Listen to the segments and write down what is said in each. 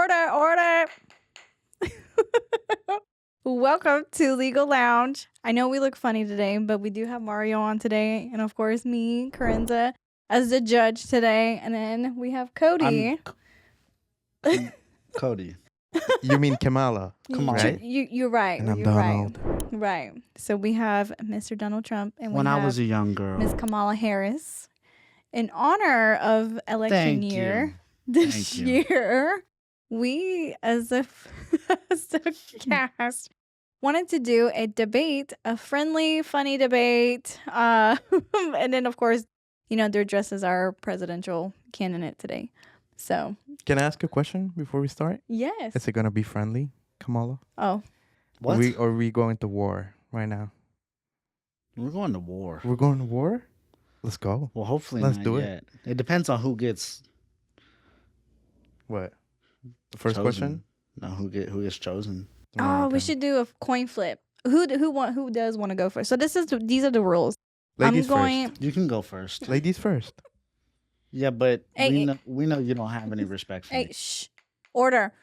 Order. Welcome to Legal Lounge. I know we look funny today, but we do have Mario on today. And of course, me, Corinza, as the judge today. And then we have Cody. Cody. You mean Kamala? Right? You're right. And I'm you're Donald. Right. So we have Mr. Donald Trump and When I was a young girl. Miss Kamala Harris. In honor of election year this year, we as a cast wanted to do a debate, a friendly, funny debate. And then, of course, they're dressed as our presidential candidate today. So, can I ask a question before we start? Yes. Is it gonna be friendly, Kamala? Oh, what? Are we going to war right now? We're going to war. We're going to war? Let's go. Well, hopefully Let's not do yet. It depends on who gets what? The first chosen. question? No, who gets chosen. okay. We should do a coin flip. Who does want to go first? So these are the rules. Ladies first. You can go first. Ladies first. Yeah, but we know you don't have any respect for me. Shh. Order.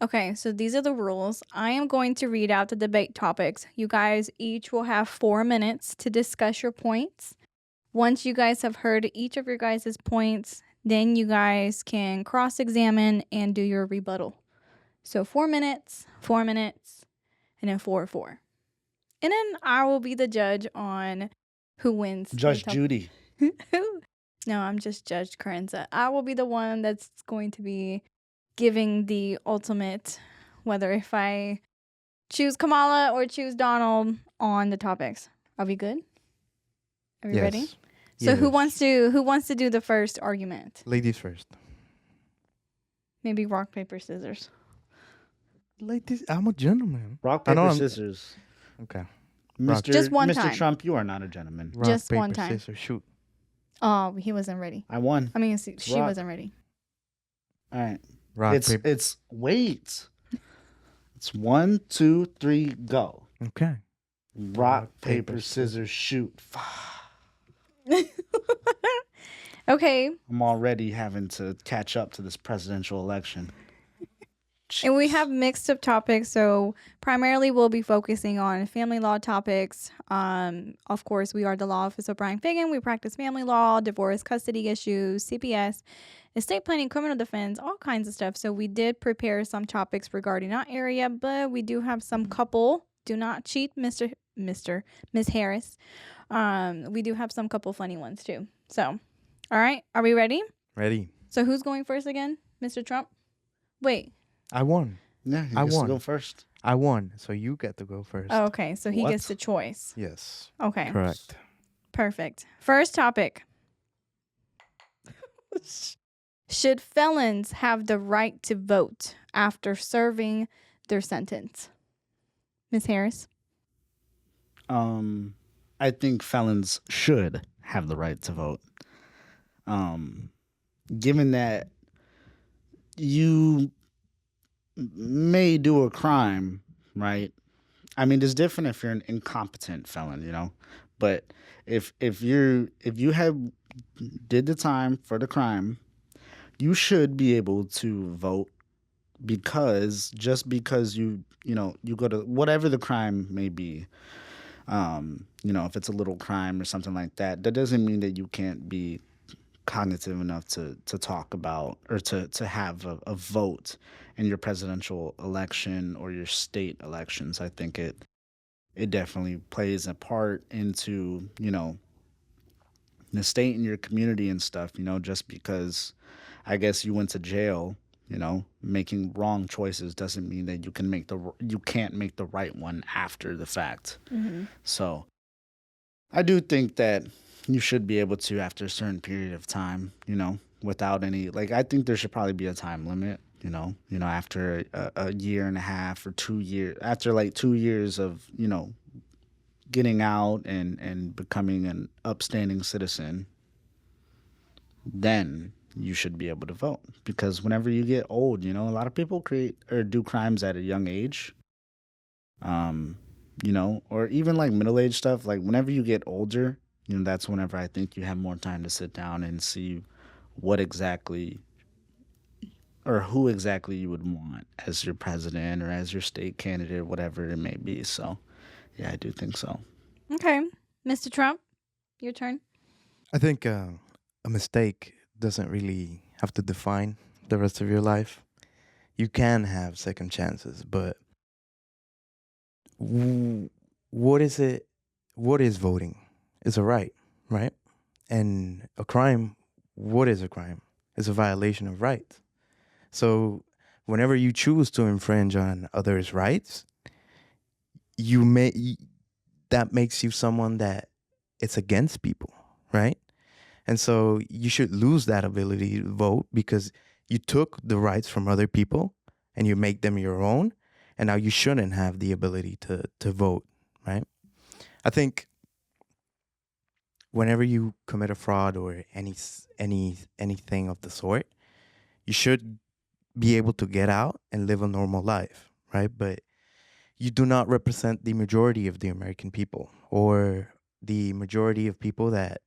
Okay, so these are the rules. I am going to read out the debate topics. You guys each will have 4 minutes to discuss your points. Once you guys have heard each of your guys' points, then you guys can cross-examine and do your rebuttal. So 4 minutes, and then 4. And then I will be the judge on who wins. Judge Judy. No, I'm just Judge Corinza. I will be the one that's going to be giving the ultimate, whether if I choose Kamala or choose Donald on the topics. Are we good? Are we ready? So yes. who wants to do the first argument? Ladies first. Maybe rock, paper, scissors. Ladies, I'm a gentleman. Rock, paper, scissors. Okay. Just one Mr. time. Trump, you are not a gentleman. Rock, Just paper, one time. Scissors, shoot. Oh, he wasn't ready. I won. I mean, she wasn't ready. All right. Rock, paper. Wait. It's 1, 2, 3, go. Okay. Rock, paper, scissors, shoot. Okay. I'm already having to catch up to this presidential election. And we have mixed up topics, so primarily we'll be focusing on family law topics. Of course, we are the law office of Brian Fagan. We practice family law, divorce, custody issues, CPS, estate planning, criminal defense, all kinds of stuff. So we did prepare some topics regarding our area, but we do have some couple. Do not cheat, Miss Harris. We do have some couple funny ones too. So, all right, are we ready? Ready. So who's going first again, Mr. Trump? Wait. I won. Yeah, I won. Go first. I won, so you get to go first. Oh, okay, so he gets the choice. Yes. Okay. Correct. Perfect. First topic. Should felons have the right to vote after serving their sentence? Ms. Harris? I think felons should have the right to vote. Given that you may do a crime, right? I mean, it's different if you're an incompetent felon, But if you have did the time for the crime, you should be able to vote because you go to whatever the crime may be. If it's a little crime or something like that, that doesn't mean that you can't be cognitive enough to talk about or to have a vote in your presidential election or your state elections. I think it definitely plays a part into, the state and your community and stuff, just because I guess you went to jail, making wrong choices doesn't mean that you can't make the right one after the fact. Mm-hmm. So I do think that you should be able to after a certain period of time, without any, I think there should probably be a time limit, after a year and a half or 2 years, after 2 years of, getting out and becoming an upstanding citizen, then you should be able to vote. Because whenever you get old, a lot of people create or do crimes at a young age, or even middle-aged stuff. Whenever you get older, that's whenever I think you have more time to sit down and see what exactly or who exactly you would want as your president or as your state candidate, whatever it may be. So, yeah, I do think so. Okay. Mr. Trump, your turn. I think a mistake doesn't really have to define the rest of your life. You can have second chances, but what is it? What is voting? It's a right, right? And a crime, what is a crime? It's a violation of rights. So whenever you choose to infringe on others' rights, you may that makes you someone that it's against people, right? And so you should lose that ability to vote because you took the rights from other people and you make them your own, and now you shouldn't have the ability to vote, right? I think whenever you commit a fraud or anything of the sort, you should be able to get out and live a normal life, right? But you do not represent the majority of the American people or the majority of people that,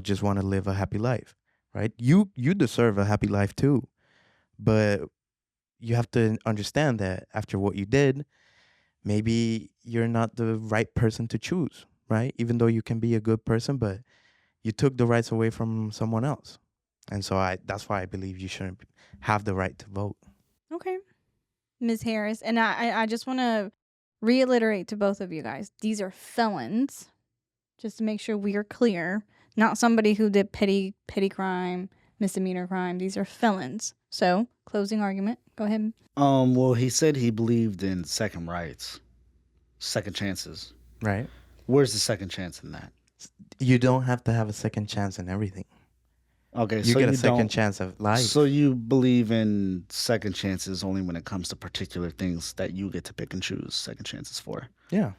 just want to live a happy life, right? You deserve a happy life too, but you have to understand that after what you did, maybe you're not the right person to choose, right? Even though you can be a good person, but you took the rights away from someone else. And so that's why I believe you shouldn't have the right to vote. Okay. Ms. Harris. And I just want to reiterate to both of you guys, these are felons, just to make sure we are clear. Not somebody who did petty crime, misdemeanor crime. These are felons. So, closing argument. Go ahead. Well, he said he believed in second rights, second chances. Right. Where's the second chance in that? You don't have to have a second chance in everything. Okay, You so get a you second don't. chance of life. So you believe in second chances only when it comes to particular things that you get to pick and choose second chances for. Yeah.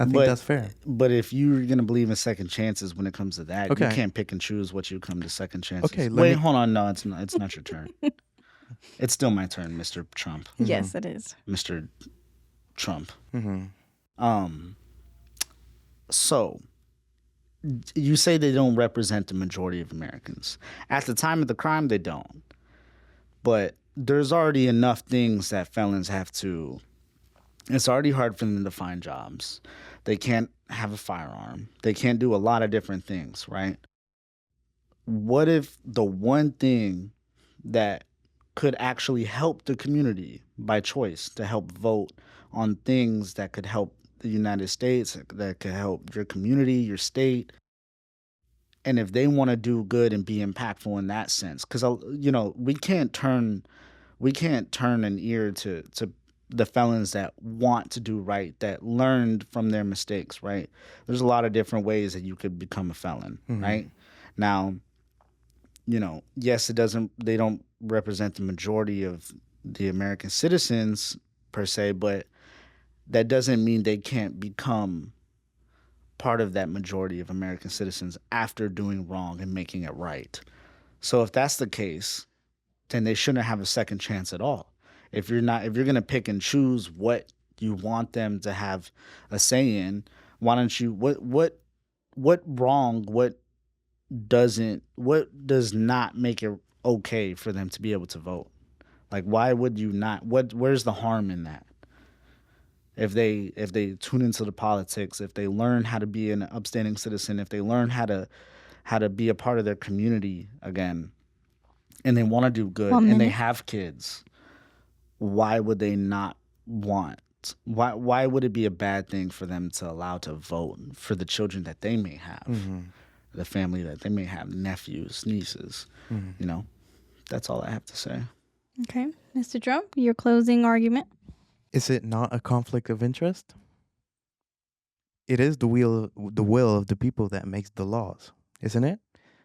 I think But- that's fair. But if you're gonna believe in second chances when it comes to that, you Okay. can't pick and choose what you come to second chances. Okay, Wait, hold on. No, it's not. It's not your turn. It's still my turn, Mr. Trump. Yes, it is. Mr. Trump. Mm-hmm. So you say they don't represent the majority of Americans. At the time of the crime, they don't. But there's already enough things that felons have to. It's already hard for them to find jobs. They can't have a firearm. They can't do a lot of different things, right? What if the one thing that could actually help the community by choice to help vote on things that could help the United States, that could help your community, your state, and if they want to do good and be impactful in that sense, because we can't turn an ear to the felons that want to do right, that learned from their mistakes, right? There's a lot of different ways that you could become a felon, right? Now, yes, they don't represent the majority of the American citizens per se, but that doesn't mean they can't become part of that majority of American citizens after doing wrong and making it right. So if that's the case, then they shouldn't have a second chance at all. If you're going to pick and choose what you want them to have a say in, why don't you, what does not make it okay for them to be able to vote? Like, why would you not? Where's the harm in that? If they tune into the politics, if they learn how to be an upstanding citizen, if they learn how to be a part of their community again, and they want to do good, and they have kids, why would they not want? Why would it be a bad thing for them to allow to vote for the children that they may have, the family that they may have, nephews, nieces? That's all I have to say. Okay. Mr. Trump, your closing argument. Is it not a conflict of interest? It is the will of the people that makes the laws, isn't it?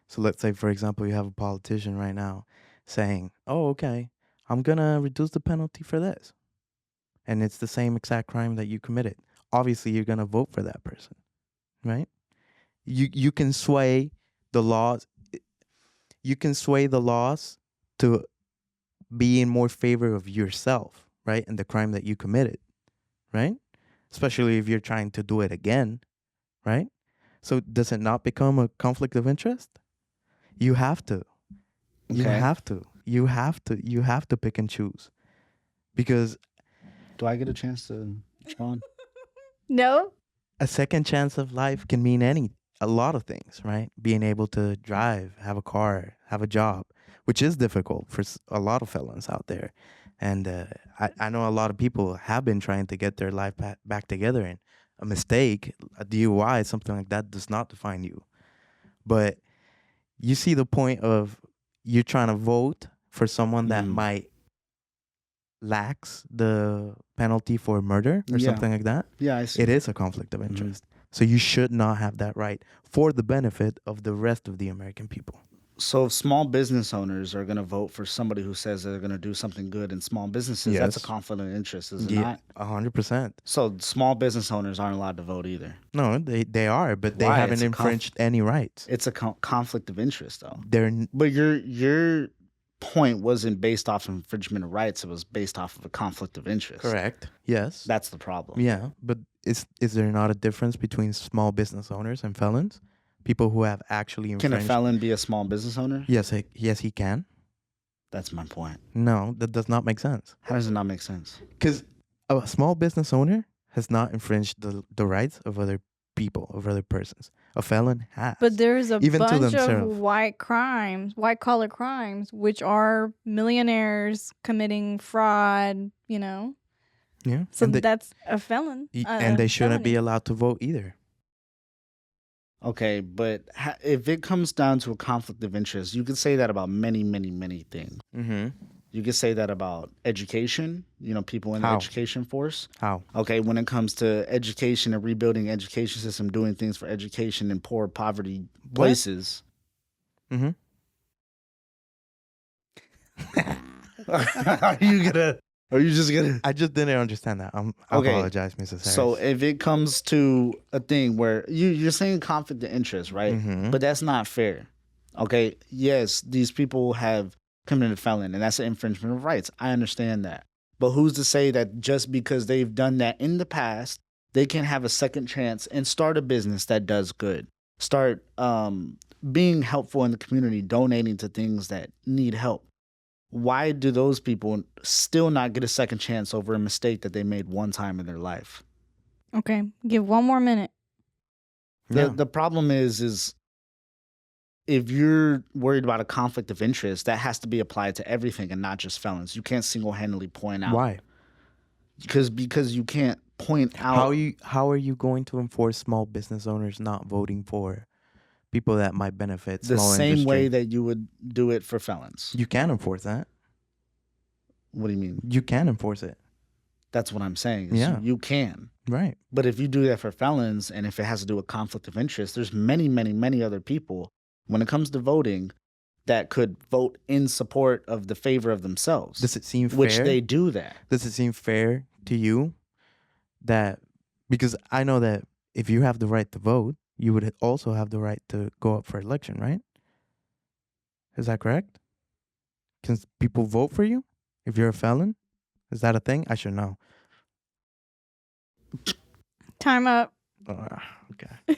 So let's say, for example, you have a politician right now saying, "Oh, okay, I'm gonna reduce the penalty for this," and it's the same exact crime that you committed. Obviously, you're gonna vote for that person, right? You can sway the laws. You can sway the laws to be in more favor of yourself, right? And the crime that you committed, right? Especially if you're trying to do it again, right? So does it not become a conflict of interest? You have to. You Okay. have to. You have to pick and choose, because Do I get a chance to respond? No. a second chance of life can mean a lot of things, right? Being able to drive, have a car, have a job, which is difficult for a lot of felons out there. And I know a lot of people have been trying to get their life back together, and a mistake, a DUI, something like that does not define you. But you see the point of you trying to vote for someone that might lacks the penalty for murder or something like that. Yeah, I see. It is a conflict of interest. So you should not have that right for the benefit of the rest of the American people. So if small business owners are going to vote for somebody who says they're going to do something good in small businesses, that's a Yes. conflict of interest, is it Yeah, not? 100%. So small business owners aren't allowed to vote either. No, they are, but they Why? haven't It's a infringed any rights. It's a conflict of interest, though. They're But your point wasn't based off of infringement of rights. It was based off of a conflict of interest. correct. Yes. That's the problem. Yeah, but is there not a difference between small business owners and felons? People who have actually Can infringed. a felon be a small business owner? Yes, he can. That's my point. No, that does not make sense. How does it not make sense? Because a small business owner has not infringed the rights of other people, of other persons. A felon has. But there's a Even to bunch of themselves. white collar crimes, which are millionaires committing fraud, Yeah. So and they, that's a felon. and they shouldn't be felony. allowed to vote either. Okay, but if it comes down to a conflict of interest, you could say that about many, many, many things. Mm-hmm. You could say that about education, people in the How? education force. How? Okay, when it comes to education and rebuilding education system, doing things for education in poor poverty places. Mm-hmm. Are you just gonna? I just didn't understand that. I Okay. apologize, Mrs. Harris. So if it comes to a thing where you're saying conflict of interest, right? Mhm. But that's not fair. Okay, yes, these people have committed a felon, and that's an infringement of rights. I understand that. But who's to say that just because they've done that in the past, they can have a second chance and start a business that does good? Start being helpful in the community, donating to things that need help. Why do those people still not get a second chance over a mistake that they made one time in their life? Okay, give 1 more minute. Yeah. The problem is if you're worried about a conflict of interest, that has to be applied to everything and not just felons. You can't single-handedly point out. Why? Because you can't point out. How are you going to enforce small business owners not voting for people that might benefit The small same industry? way that you would do it for felons. You can enforce that. What do you mean? You can enforce it. That's what I'm saying. is Yeah. You can. Right. But if you do that for felons, and if it has to do with conflict of interest, there's many, many, many other people, when it comes to voting, that could vote in support of the favor of themselves. Does it seem fair? Which they do that. Does it seem fair to you that, because I know that if you have the right to vote, you would also have the right to go up for election, right? Is that correct? Can people vote for you if you're a felon? Is that a thing? I should know. Time up. Okay.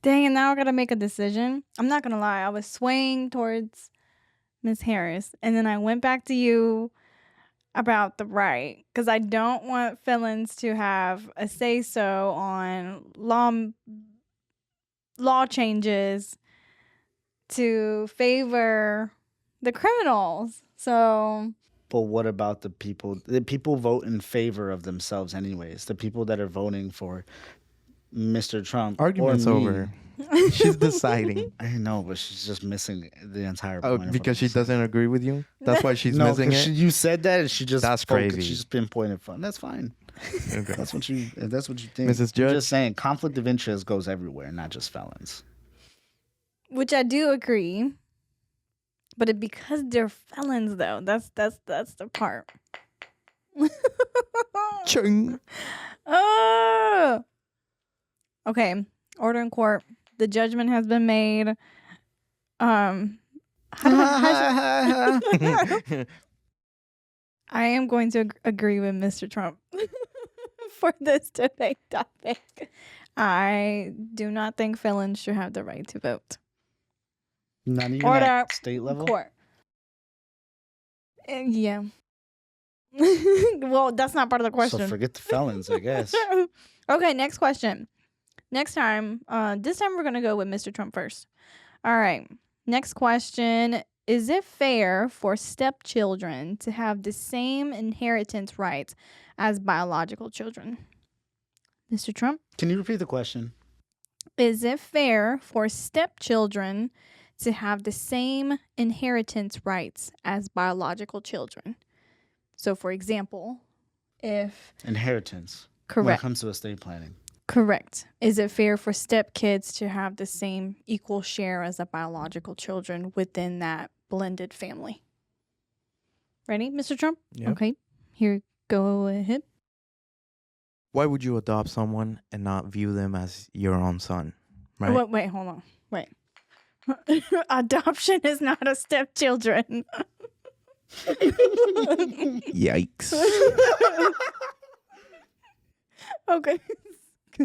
Dang, and now I gotta make a decision. I'm not gonna lie, I was swaying towards Miss Harris, and then I went back to you about the right, because I don't want felons to have a say so on law changes to favor the criminals. So But what about the people? The people vote in favor of themselves anyways. The people that are voting for Mr. Trump. Argument's or me. over. She's deciding. I know, but she's just missing the entire Oh, point. of because what she I'm saying. doesn't agree with you? That's why she's No, missing 'cause it? you said that, and she just That's crazy. She just pinpointed fun. That's fine. Okay. That's what you. If that's what you think. Mrs. I'm Judge? just saying, conflict of interest goes everywhere, not just felons. which I do agree. But because they're felons though, that's the part. Chung. Oh. Okay. Order in court. The judgment has been made. I am going to agree with Mr. Trump for this debate topic. I do not think felons should have the right to vote. Not even Order. at state level. Court. Yeah. Well, that's not part of the So question. forget the felons, I guess. Okay, next question. Next time, this time we're going to go with Mr. Trump first. All right. Next question. Is it fair for stepchildren to have the same inheritance rights as biological children? Mr. Trump? Can you repeat the question? Is it fair for stepchildren to have the same inheritance rights as biological children? So, for example, if Inheritance. When it correct, comes to estate planning. correct, is it fair for stepkids to have the same equal share as the biological children within that blended family? Ready, Mr. Trump? Yep. Okay, here, go ahead. Why would you adopt someone and not view them as your own son? Right? Wait, hold on. Wait. Adoption is not a stepchildren. Yikes. Okay.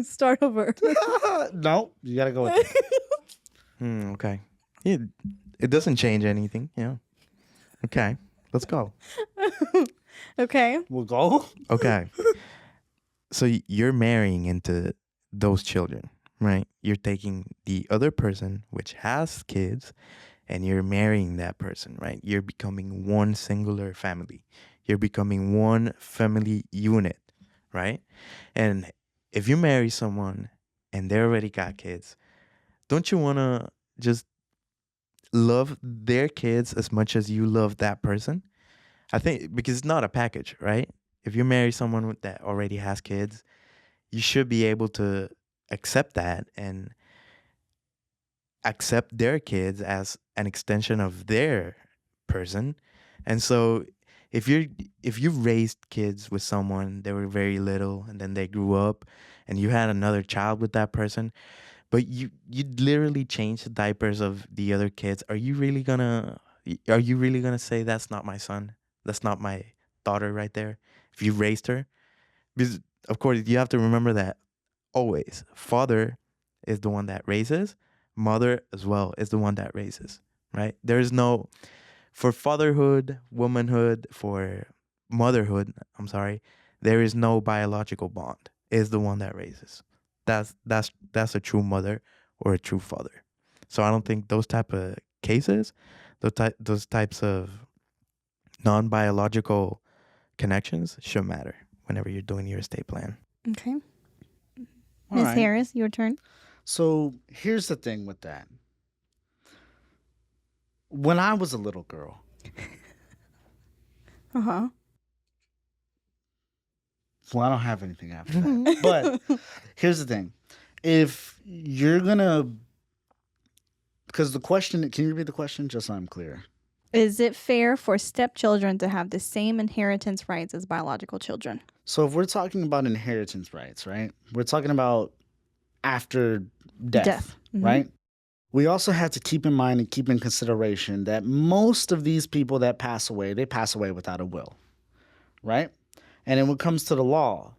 Start over. No, you gotta go with it. Okay. It doesn't change anything. Yeah. Okay. Let's go. Okay. We'll go. Okay. So you're marrying into those children, right? You're taking the other person, which has kids, and you're marrying that person, right? You're becoming one singular family. You're becoming one family unit, right? And if you marry someone and they already got kids, don't you want to just love their kids as much as you love that person? I think because it's not a package, right? If you marry someone that already has kids, you should be able to accept that and accept their kids as an extension of their person. And so if you've raised kids with someone, they were very little and then they grew up and you had another child with that person, but you literally changed the diapers of the other kids, are you really gonna say that's not my son? That's not my daughter right there? If you raised her? Because of course you have to remember that always father is the one that raises, mother as well is the one that raises, right? There is no, for fatherhood, womanhood, for motherhood, I'm sorry, there is no biological bond. Is the one that raises. That's a true mother or a true father. So I don't think those type of cases, those types of non-biological connections should matter whenever you're doing your estate plan. Okay. All Ms. right. Harris, your turn. So here's the thing with that. When I was a little girl, Uh-huh. well, I don't have anything after that. But here's the thing. If you're gonna, because the question, can you repeat the question just so I'm clear? Is it fair for stepchildren to have the same inheritance rights as biological children? So if we're talking about inheritance rights, right? We're talking about after death. Mhm. Right? We also have to keep in mind and keep in consideration that most of these people that pass away, they pass away without a will, right? And then when it comes to the law,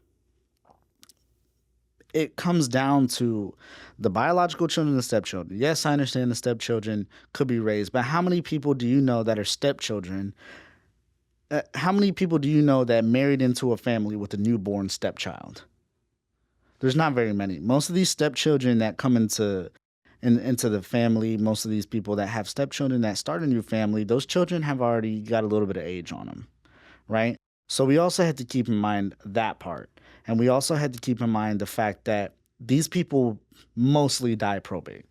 it comes down to the biological children and the stepchildren. Yes, I understand the stepchildren could be raised, but how many people do you know that are stepchildren? How many people do you know that married into a family with a newborn stepchild? There's not very many. Most of these stepchildren that come into the family, most of these people that have stepchildren that start a new family, those children have already got a little bit of age on them, right? So we also had to keep in mind that part. And we also had to keep in mind the fact that these people mostly die probate.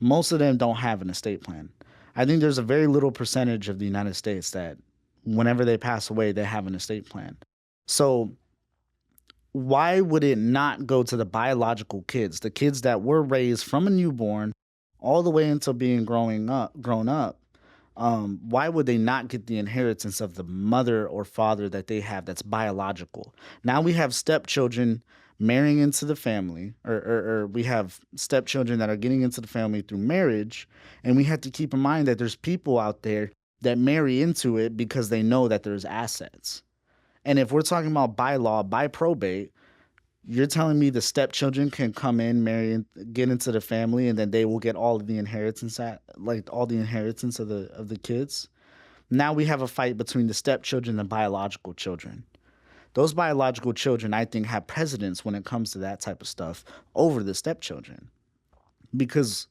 Most of them don't have an estate plan. I think there's a very little percentage of the United States that whenever they pass away, they have an estate plan. So why would it not go to the biological kids, the kids that were raised from a newborn all the way until being grown up? Why would they not get the inheritance of the mother or father that they have that's biological? Now we have stepchildren marrying into the family, or we have stepchildren that are getting into the family through marriage, and we have to keep in mind that there's people out there that marry into it because they know that there's assets. And if we're talking about by law, by probate, you're telling me the stepchildren can come in, marry, and get into the family, and then they will get all of the inheritance, all the inheritance of the kids. Now we have a fight between the stepchildren and the biological children. Those biological children, I think, have precedence when it comes to that type of stuff over the stepchildren because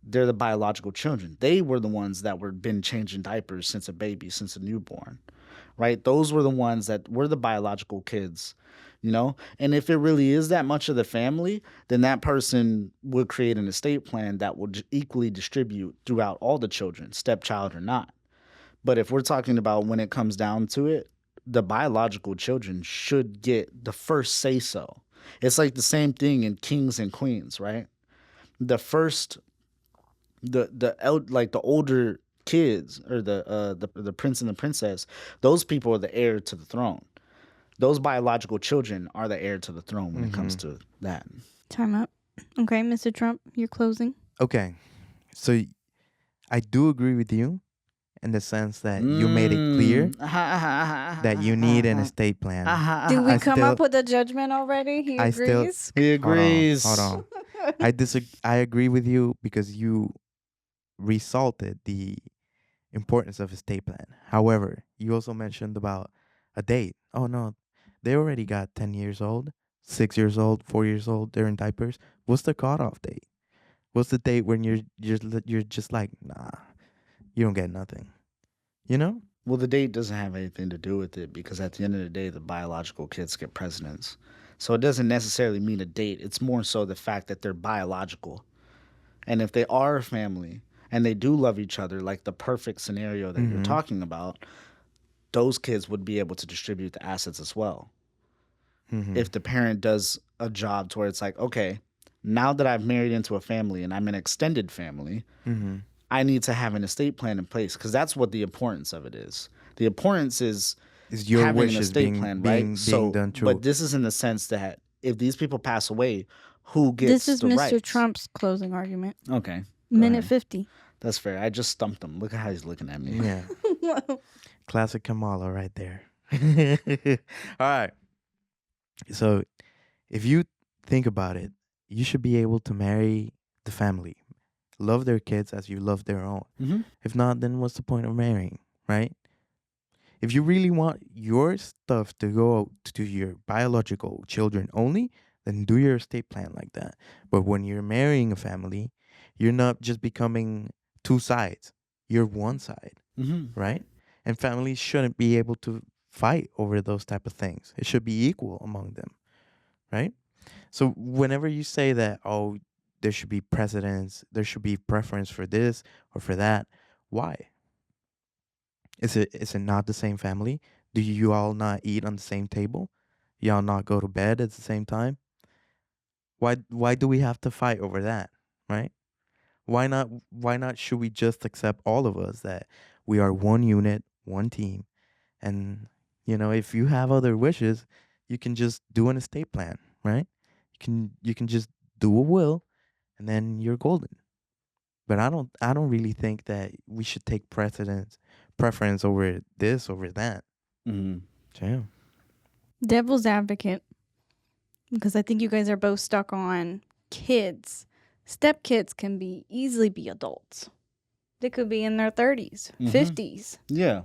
they're the biological children. They were the ones that were been changing diapers since a baby, since a newborn, right? Those were the ones that were the biological kids, you know? And if it really is that much of the family, then that person would create an estate plan that will equally distribute throughout all the children, stepchild or not. But if we're talking about when it comes down to it, the biological children should get the first say so. It's like the same thing in kings and queens, right? The first like the older kids or the prince and the princess, those people are the heir to the throne. Those biological children are the heir to the throne when it comes to that. Time up. Okay, Mr. Trump, you're closing. Okay, so I do agree with you in the sense that you made it clear that you need an estate plan. Did we come up with a judgment already? He agrees. He agrees. Hold on. I agree with you because you resulted the importance of estate plan. However, you also mentioned about a date. Oh no, they already got 10 years old, 6 years old, 4 years old. They're in diapers. What's the cutoff date? What's the date when you're just like, nah, you don't get nothing, you know? Well, the date doesn't have anything to do with it because at the end of the day, the biological kids get precedence. So it doesn't necessarily mean a date. It's more so the fact that they're biological. And if they are a family and they do love each other, like the perfect scenario that you're talking about, those kids would be able to distribute the assets as well. If the parent does a job to where it's like, okay, now that I've married into a family and I'm an extended family, I need to have an estate plan in place because that's what the importance of it is. The importance is your having an wishes estate plan, right? being done true. But this is in the sense that if these people pass away, who gets This is the Mr. rights? Trump's closing argument. Okay. Minute 50. That's fair. I just stumped him. Look at how he's looking at me. Yeah. Classic Kamala right there. All right. So if you think about it, you should be able to marry the family, love their kids as you love their own. If not, then what's the point of marrying, right? If you really want your stuff to go to your biological children only, then do your estate plan like that. But when you're marrying a family, you're not just becoming two sides. You're one side, right? And families shouldn't be able to fight over those type of things. It should be equal among them, right? So whenever you say that, oh, there should be precedence, there should be preference for this or for that, why? Is it not the same family? Do you all not eat on the same table? Y'all not go to bed at the same time? Why do we have to fight over that, right? Why not should we just accept all of us that we are one unit, one team, and if you have other wishes, you can just do an estate plan, right? You can just do a will, and then you're golden. But I don't really think that we should take preference over this over that. Damn. Devil's advocate, because I think you guys are both stuck on kids. Stepkids can easily be adults. They could be in their 30s, 50s. Yeah.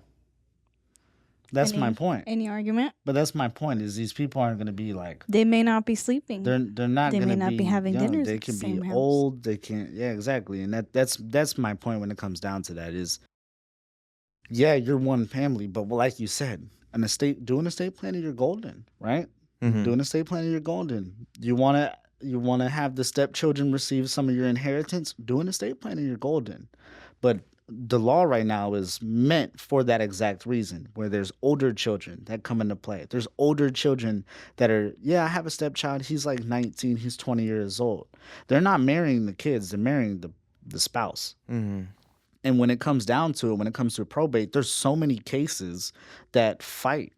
That's my point. Any argument? But that's my point is these people aren't going to be like... They may not be sleeping. They're not going to be... They may not be having young. dinners They at can the be same house. old. They can't... Yeah, exactly. And that's my point when it comes down to that is... Yeah, you're one family, but like you said, do an estate plan and you're golden, right? Do an estate plan and you're golden. You want to have the stepchildren receive some of your inheritance? Do an estate plan and you're golden. But the law right now is meant for that exact reason, where there's older children that come into play. There's older children that are, I have a stepchild. He's like 19. He's 20 years old. They're not marrying the kids. They're marrying the spouse. And when it comes down to it, when it comes to probate, there's so many cases that fight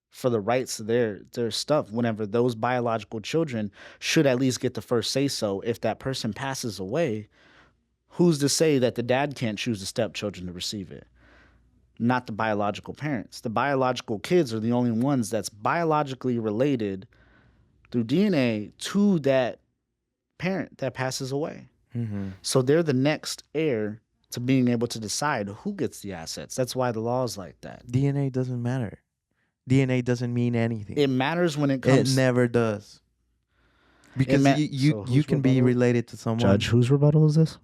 for the rights of their stuff whenever those biological children should at least get the first say-so. If that person passes away, who's to say that the dad can't choose the stepchildren to receive it? Not the biological parents. The biological kids are the only ones that's biologically related through DNA to that parent that passes away. So they're the next heir to being able to decide who gets the assets. That's why the law is like that. DNA doesn't matter. DNA doesn't mean anything. It matters when it It comes. never does. Because so you whose can be rebuttal? related to someone. Judge, whose rebuttal is this?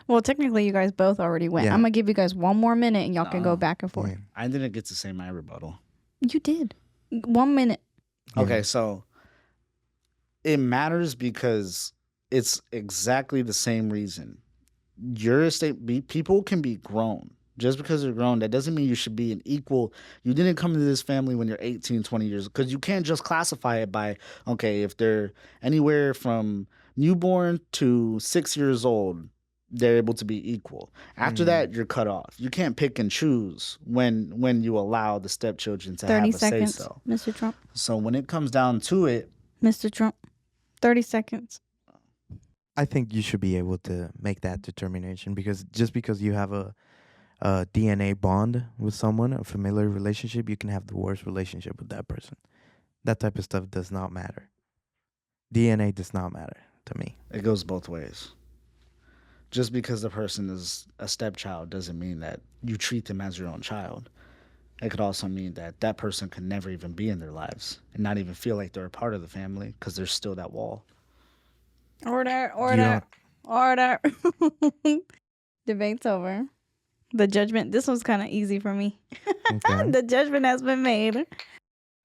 Well, technically, you guys both already went. Yeah. I'm going to give you guys one more minute and y'all can go Nuh-uh. back and forth. Yeah. I didn't get to say my rebuttal. You did. 1 minute. Yeah. Okay, so it matters because it's exactly the same reason. Your estate, people can be grown. Just because they're grown, that doesn't mean you should be an equal. You didn't come into this family when you're 18, 20 years, because you can't just classify it by, okay, if they're anywhere from newborn to 6 years old, they're able to be equal. After that, you're cut off. You can't pick and choose when you allow the stepchildren to 30 have a seconds, say-so. Mr. Trump. So when it comes down to it, Mr. Trump. 30 seconds. I think you should be able to make that determination, because just because you have a DNA bond with someone, a familiar relationship, you can have the worst relationship with that person. That type of stuff does not matter. DNA does not matter to me. it goes both ways. Just because the person is a stepchild doesn't mean that you treat them as your own child. It could also mean that that person could never even be in their lives and not even feel like they're a part of the family because there's still that wall. Order. Yeah. Debate's over. The judgment. This one's kind of easy for me. Okay. The judgment has been made.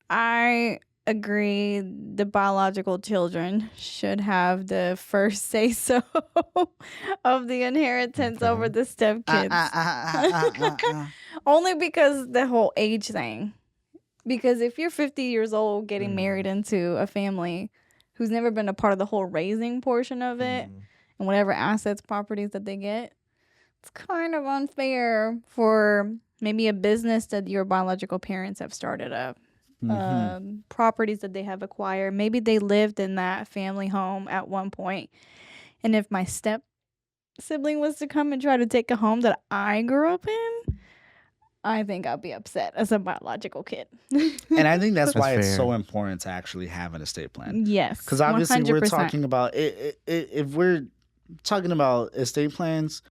I agree. The biological children should have the first say so of the inheritance Okay. over the stepkids. Only because the whole age thing. Because if you're 50 years old getting married into a family who's never been a part of the whole raising portion of it and whatever assets, properties that they get, it's kind of unfair for maybe a business that your biological parents have started up. Properties that they have acquired. Maybe they lived in that family home at one point. And if my step sibling was to come and try to take a home that I grew up in, I think I'll be upset as a biological kid. And I think that's why That's it's fair. so important to actually have an estate plan. Yes. Because obviously we're 100%. talking about if we're talking about estate plans,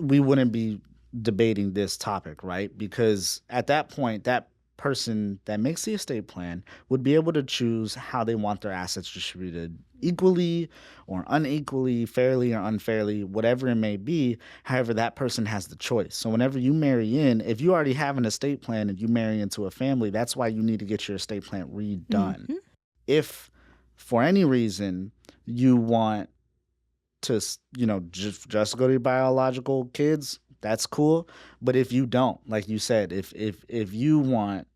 we wouldn't be debating this topic, right? Because at that point, that person that makes the estate plan would be able to choose how they want their assets distributed, equally or unequally, fairly or unfairly, whatever it may be. However, that person has the choice. So whenever you marry in, if you already have an estate plan and you marry into a family, that's why you need to get your estate plan redone. If for any reason you want to, just go to your biological kids, that's cool. But if you don't, like you said, if you want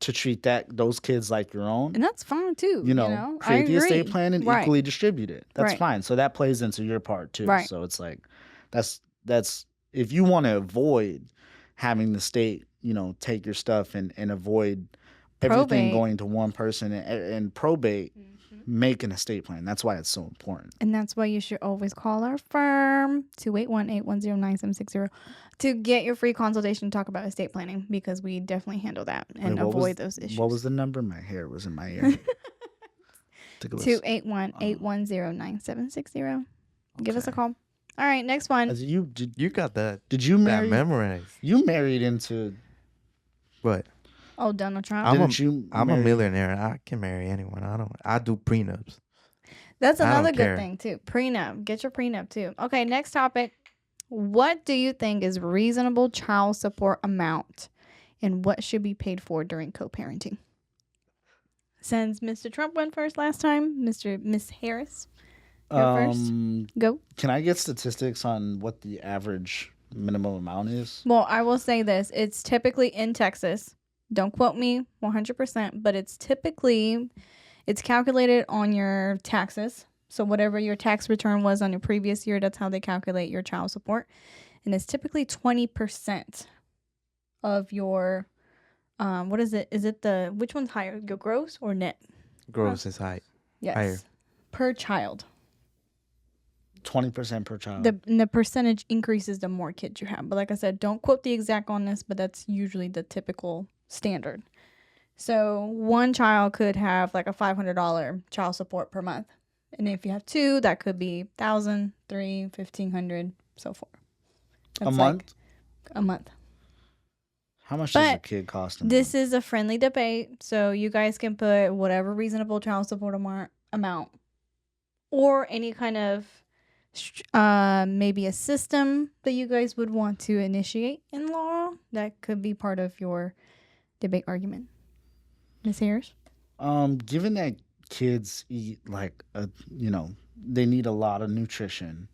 to treat those kids like your own, And that's fine too. I create the estate agree. plan and Right. equally distribute it. That's Right. fine. So that plays into your part too. Right. So it's like that's if you want to avoid having the state, take your stuff and avoid everything Probate. going to one person and probate, make an estate plan. That's why it's so important. And that's why you should always call our firm, 281-810-9760, to get your free consultation to talk about estate planning, because we definitely handle that and Wait, what avoid was- those issues. What was the number? My hair was in my ear. Take a listen. 281-810-9760. Give us a Okay. call. All right, next one. As you did You got that you that marry? memorized. You married into? What? Oh, Donald Trump. I'm Didn't you? I'm a marry- millionaire. I can marry anyone. I do prenups. That's I don't another good care. thing too. Prenup. Get your prenup too. Okay, next topic. What do you think is reasonable child support amount, and what should be paid for during co-parenting? Since Mr. Trump went first last time, Miss Harris, you're first. Go. Can I get statistics on what the average minimum amount is? Well, I will say this. It's typically in Texas. Don't quote me 100%, but it's calculated on your taxes. So whatever your tax return was on your previous year, that's how they calculate your child support. And it's typically 20% of your, what is it? Is it which one's higher? Your gross or net? Gross is high. Yes. Higher. Per child. 20% per child. The percentage increases the more kids you have. But like I said, don't quote the exact on this, but that's usually the typical standard. So one child could have like a $500 child support per month. And if you have two, that could be $1,000, $300, $1,500, so forth. That's month? a month. How much does a But kid cost a month? this is a friendly debate, so you guys can put whatever reasonable child support amount or any kind of maybe a system that you guys would want to initiate in law that could be part of your debate argument. Ms. Harris? Given that kids eat like they need a lot of nutrition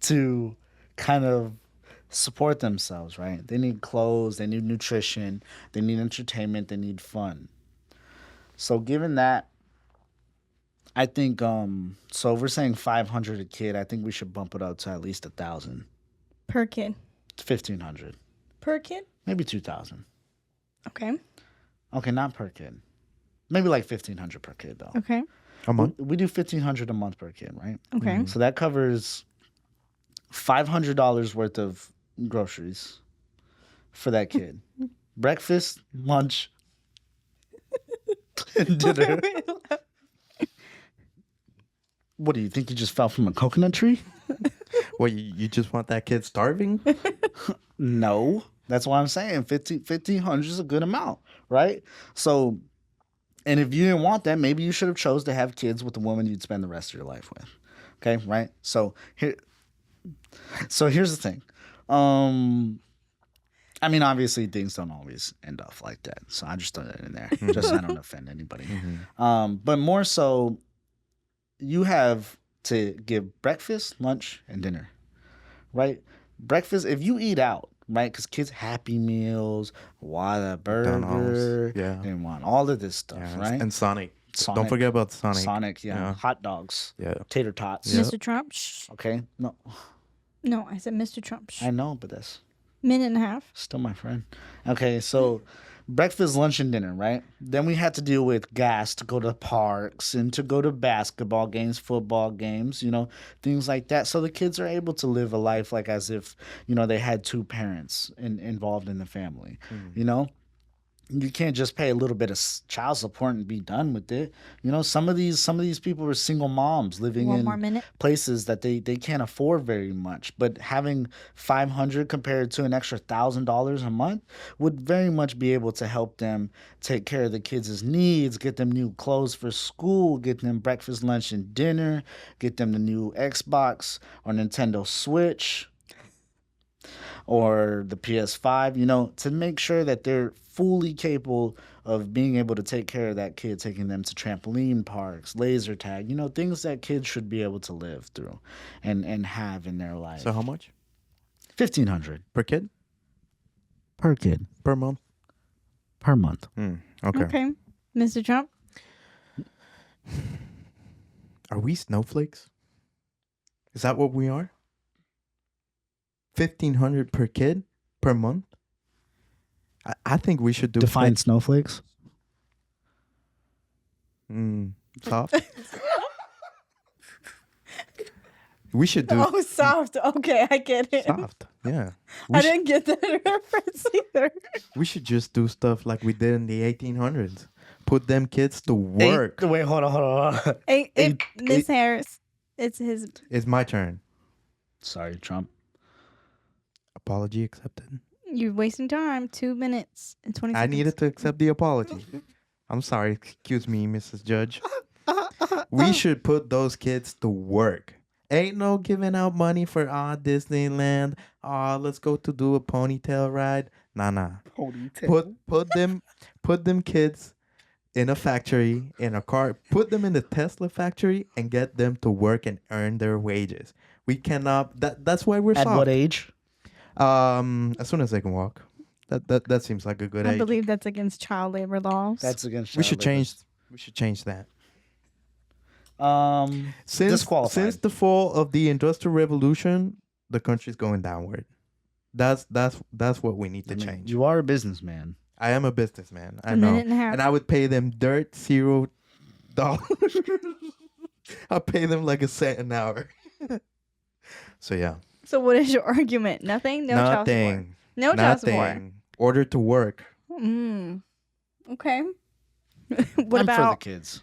to kind of support themselves, right? They need clothes, they need nutrition, they need entertainment, they need fun. So given that, I think so if we're saying 500 a kid, I think we should bump it up to at least 1,000. Per kid. 1,500. Per kid? Maybe 2,000. Okay. Okay, not per kid. Maybe like 1,500 per kid though. Okay. A month? We do 1,500 a month per kid, right? Okay. So that covers $500 worth of groceries for that kid. Breakfast, lunch, and dinner. What do you think? You just fell from a coconut tree? Well, you just want that kid starving? No, that's what I'm saying. 1,500 is a good amount, right? So, and if you didn't want that, maybe you should have chose to have kids with the woman you'd spend the rest of your life with. Okay, right? So here's the thing. I mean, obviously things don't always end up like that. So I just throw that in there, just so I don't offend anybody. But more so, you have to give breakfast, lunch, and dinner, right? Breakfast, if you eat out, right? Because kids Happy Meals, Whataburger, Yeah. they want all of this stuff, Yeah, right? and Sonic. Sonic. Don't forget about Sonic. Sonic, yeah. Yeah. Hot dogs, Yeah. tater tots. Yeah. Mr. Trump? Shh. Okay, no, No, I said Mr. Trump. Shh. I know, but that's Minute and a half. still my friend. Okay, so breakfast, lunch, and dinner, right? Then we had to deal with gas to go to parks and to go to basketball games, football games, things like that. So the kids are able to live a life like as if, they had two parents involved in the family, You can't just pay a little bit of child support and be done with it. Some of these people are single moms living One in more minute. places that they can't afford very much. But having 500 compared to an extra $1,000 a month would very much be able to help them take care of the kids' needs, get them new clothes for school, get them breakfast, lunch, and dinner, get them the new Xbox or Nintendo Switch or the PS5, to make sure that they're fully capable of being able to take care of that kid, taking them to trampoline parks, laser tag, things that kids should be able to live through and have in their life. So how much? 1,500 Per kid? per kid Per month? per month. Okay. Okay. Mr. Trump? Are we snowflakes? Is that what we are? 1,500 per kid per month? I think we should do Define snowflakes. soft. We should do Oh, soft. Okay, I get it. soft. Yeah. I didn't get that reference either. We should just do stuff like we did in the 1800s. Put them kids to work. Wait, hold on. Miss Harris, it's his. It's my turn. Sorry, Trump. Apology accepted. You're wasting time. 2 minutes and 20 I seconds. needed to accept the apology. I'm sorry. Excuse me, Mrs. Judge. We should put those kids to work. Ain't no giving out money for Disneyland. Let's go to do a ponytail ride. Nah. Ponytail. Put them kids in a factory, in a car. Put them in the Tesla factory and get them to work and earn their wages. We cannot. That's why we're At soft. what age? As soon as they can walk. That seems like a good I age. believe that's against child labor laws. That's against. We should child change that. labor. Disqualified. Since the fall of the Industrial Revolution, the country's going downward. That's what we need to change. You are a businessman. I am a businessman. I A know. minute and a half. And I would pay them dirt $0. I'll pay them like $0.01 an hour. So yeah. So what is your argument? Nothing? No child support. Nothing. No child support. Nothing. Order to work. Okay. What I'm for the about kids.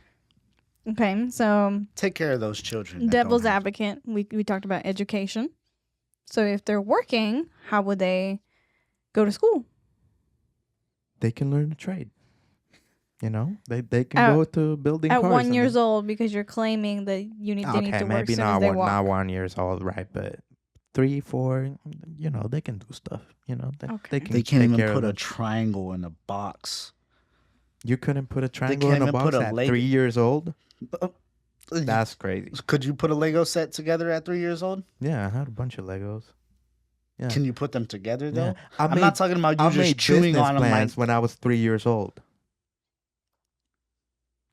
Okay, so Take care of those children. that devil's don't have- advocate. We talked about education. So if they're working, how would they go to school? They can learn a trade. You know, they can At- go to building At cars. 1 and years then- old, because you're claiming that they need Okay, to work maybe as soon not as they one, not walk. 1 years old, right? But 3, 4, you know, they can do stuff. You know, Okay. they can. They can't take even care put of a them. triangle in a box. You couldn't put a triangle can't in a even put box a at leg- 3 years old. Uh, That's crazy. Could you put a Lego set together at 3 years old? Yeah, I had a bunch of Legos. Yeah. Can you put them together though? Yeah. I'm not talking about you I just made chewing business on them plans like. when I was 3 years old.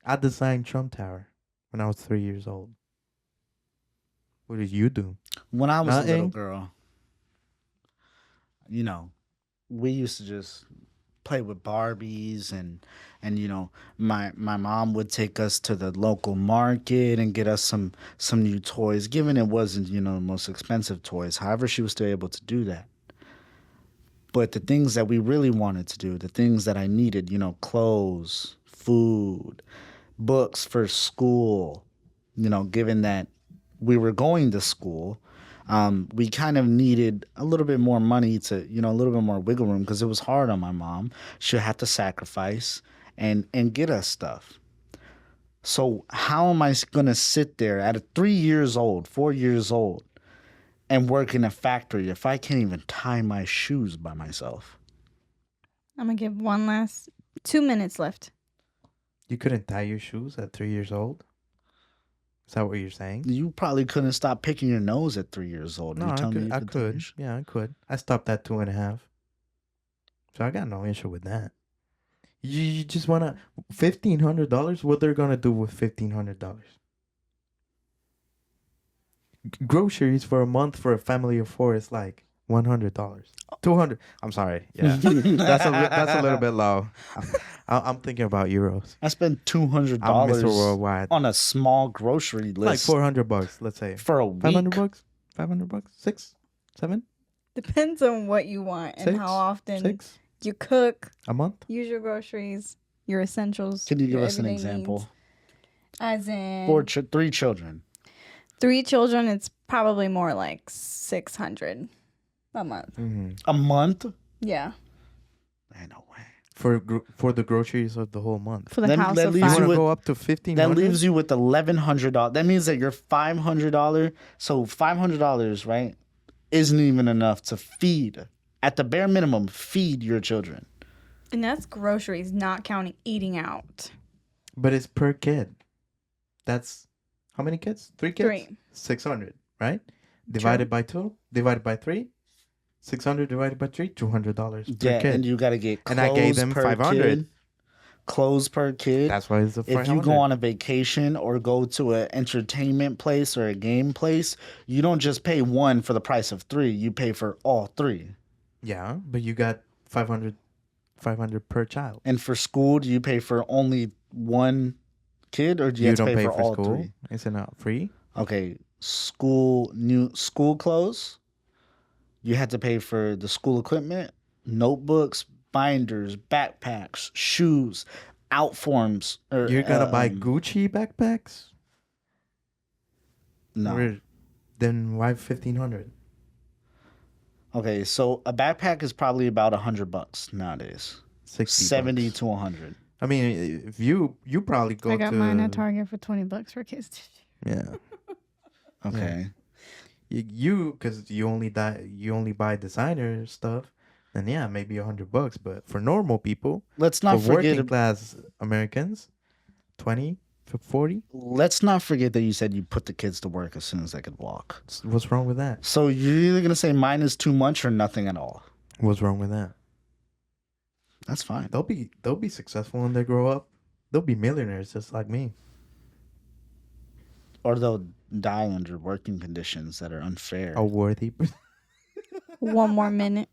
I designed Trump Tower when I was 3 years old. What did you do? When I was a little Nothing. girl, you know, we used to just play with Barbies and you know, my mom would take us to the local market and get us some new toys, given it wasn't, you know, the most expensive toys. However, she was still able to do that. But the things that we really wanted to do, the things that I needed, you know, clothes, food, books for school, you know, given that we were going to school, we kind of needed a little bit more money to, you know, a little bit more wiggle room because it was hard on my mom. She'll have to sacrifice and get us stuff. So how am I going to sit there at 3 years old, 4 years old, and work in a factory if I can't even tie my shoes by myself? I'm going to give one last 2 minutes left. You couldn't tie your shoes at 3 years old? Is that what you're saying? You probably couldn't stop picking your nose at 3 years old. No, You I telling me could. you I could tie your could. shoes? Yeah, I could. I stopped at 2.5. So I got no issue with that. You just wanna $1,500? What they're gonna do with $1,500? Groceries for a month for a family of 4 is like $100. 200. I'm sorry. Yeah, that's a little bit low. I'm thinking about euros. I spent $200 I'm Mr. Worldwide. on a small grocery Like list $400, let's say. for a week. $500? $500? 6? 7? Depends on what you want and 6? how often 6? you cook, A month? use your groceries, your essentials. Can you give your us an everyday example? needs. As in, For 3 children. 3 children, it's probably more like 600 a month. Mm-hmm. A month? Yeah, Ain't no way. For the groceries of the whole month. for the That- house that of leaves You five. want to with- go up to 1,500? That leaves you with $1,100. That means that your $500, so $500, right, isn't even enough to feed, at the bare minimum, feed your children. And that's groceries, not counting eating out. But it's per kid. That's how many kids? 3 kids? 3. 600, right? Divided by 2, divided by 3. 600 divided by 3, $200 per Yeah, kid. and you got to get clothes And I gave them per 500. kid, clothes per kid. That's why it's a If you go on a vacation or go to an entertainment place or a game place, you don't just pay one for the price of 3. You pay for all 3. Yeah, but you got 500 per child. And for school, do you pay for only one kid, or do you have to don't pay, pay for all school. 3? Is it not free? Okay, new school clothes. You had to pay for the school equipment, notebooks, binders, backpacks, shoes, outforms. You're gonna buy Gucci backpacks? No. Then why 1,500? Okay, so a backpack is probably about $100 nowadays. 60 70 bucks. to 100. I mean, if you probably go I got to mine at Target for $20 for kids. Yeah. Okay. You because you only buy designer stuff, then yeah, maybe $100. But for normal people, Let's not for forget. working class Americans, 20 to 40. Let's not forget that you said you put the kids to work as soon as they could walk. What's wrong with that? So you're either gonna say mine is too much or nothing at all. What's wrong with that? That's fine. They'll be successful when they grow up. They'll be millionaires just like me. Or they'll die under working conditions that are unfair. A worthy. One more minute.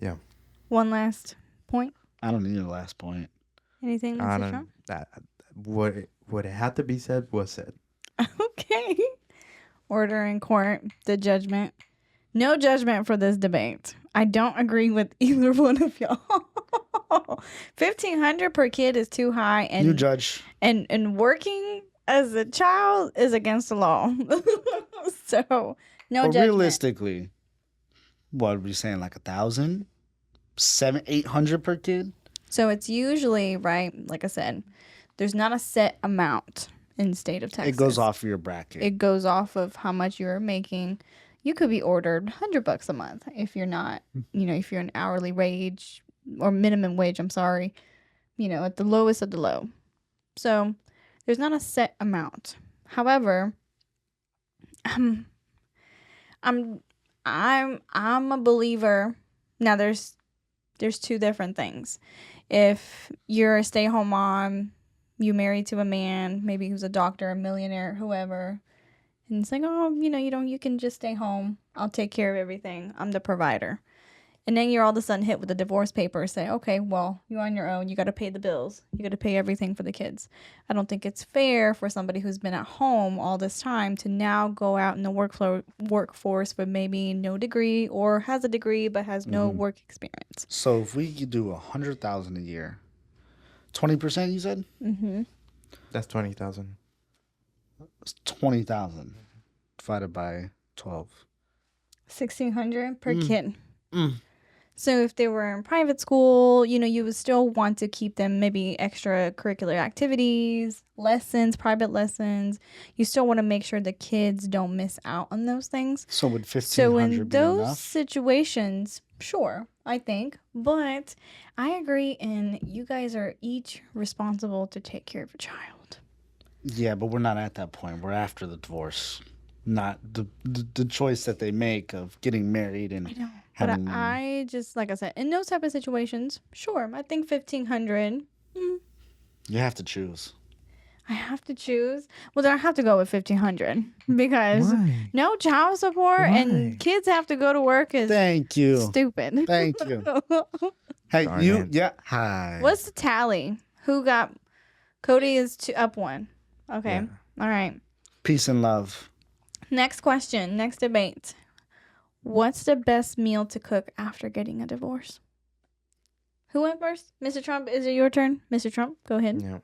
Yeah. One last point. I don't need a last point. Anything, I Mr. don't. Trump? What it had to be said was said. Okay. Order in court. The judgment. No judgment for this debate. I don't agree with either one of y'all. $1,500 per kid is too high, You and judge. and working as a child is against the law. So no But judgment. realistically, what are we saying? Like 1,000, 800 per kid? So it's usually, right, like I said, there's not a set amount in the state of Texas. It goes off of your bracket. It goes off of how much you're making. You could be ordered $100 a month if you're not, if you're an hourly wage or minimum wage, I'm sorry, at the lowest of the low. So there's not a set amount. However, I'm a believer. Now there's two different things. If you're a stay-at-home mom, you married to a man, maybe who's a doctor, a millionaire, whoever, and it's like, oh, you can just stay home. I'll take care of everything. I'm the provider. And then you're all of a sudden hit with the divorce papers. Say, okay, well, you're on your own. You got to pay the bills. You got to pay everything for the kids. I don't think it's fair for somebody who's been at home all this time to now go out in the workforce with maybe no degree or has a degree but has no work experience. So if we could do 100,000 a year, 20%, you said? Mm-hmm. That's 20,000. It's 20,000 divided by 12. 1,600 per kid. So if they were in private school, you would still want to keep them maybe extracurricular activities, lessons, private lessons. You still want to make sure the kids don't miss out on those things. So would 1,500 So in be those enough? situations, sure, I think. But I agree, and you guys are each responsible to take care of a child. Yeah, but we're not at that point. We're after the divorce. Not the choice that they make of getting married and I know. But having I just, like I said, in those type of situations, sure, I think 1,500. You have to choose. I have to choose. Well, then I have to go with 1,500 because Why? no child support Why? and kids have to go to work is Thank you. stupid. Thank you. Hey, Darn you. it. Yeah. Hi. What's the tally? Who got? Cody is up one. Okay. Yeah. All right. Peace and love. Next question. Next debate. What's the best meal to cook after getting a divorce? Who went first? Mr. Trump, is it your turn? Mr. Trump, go ahead. Yeah.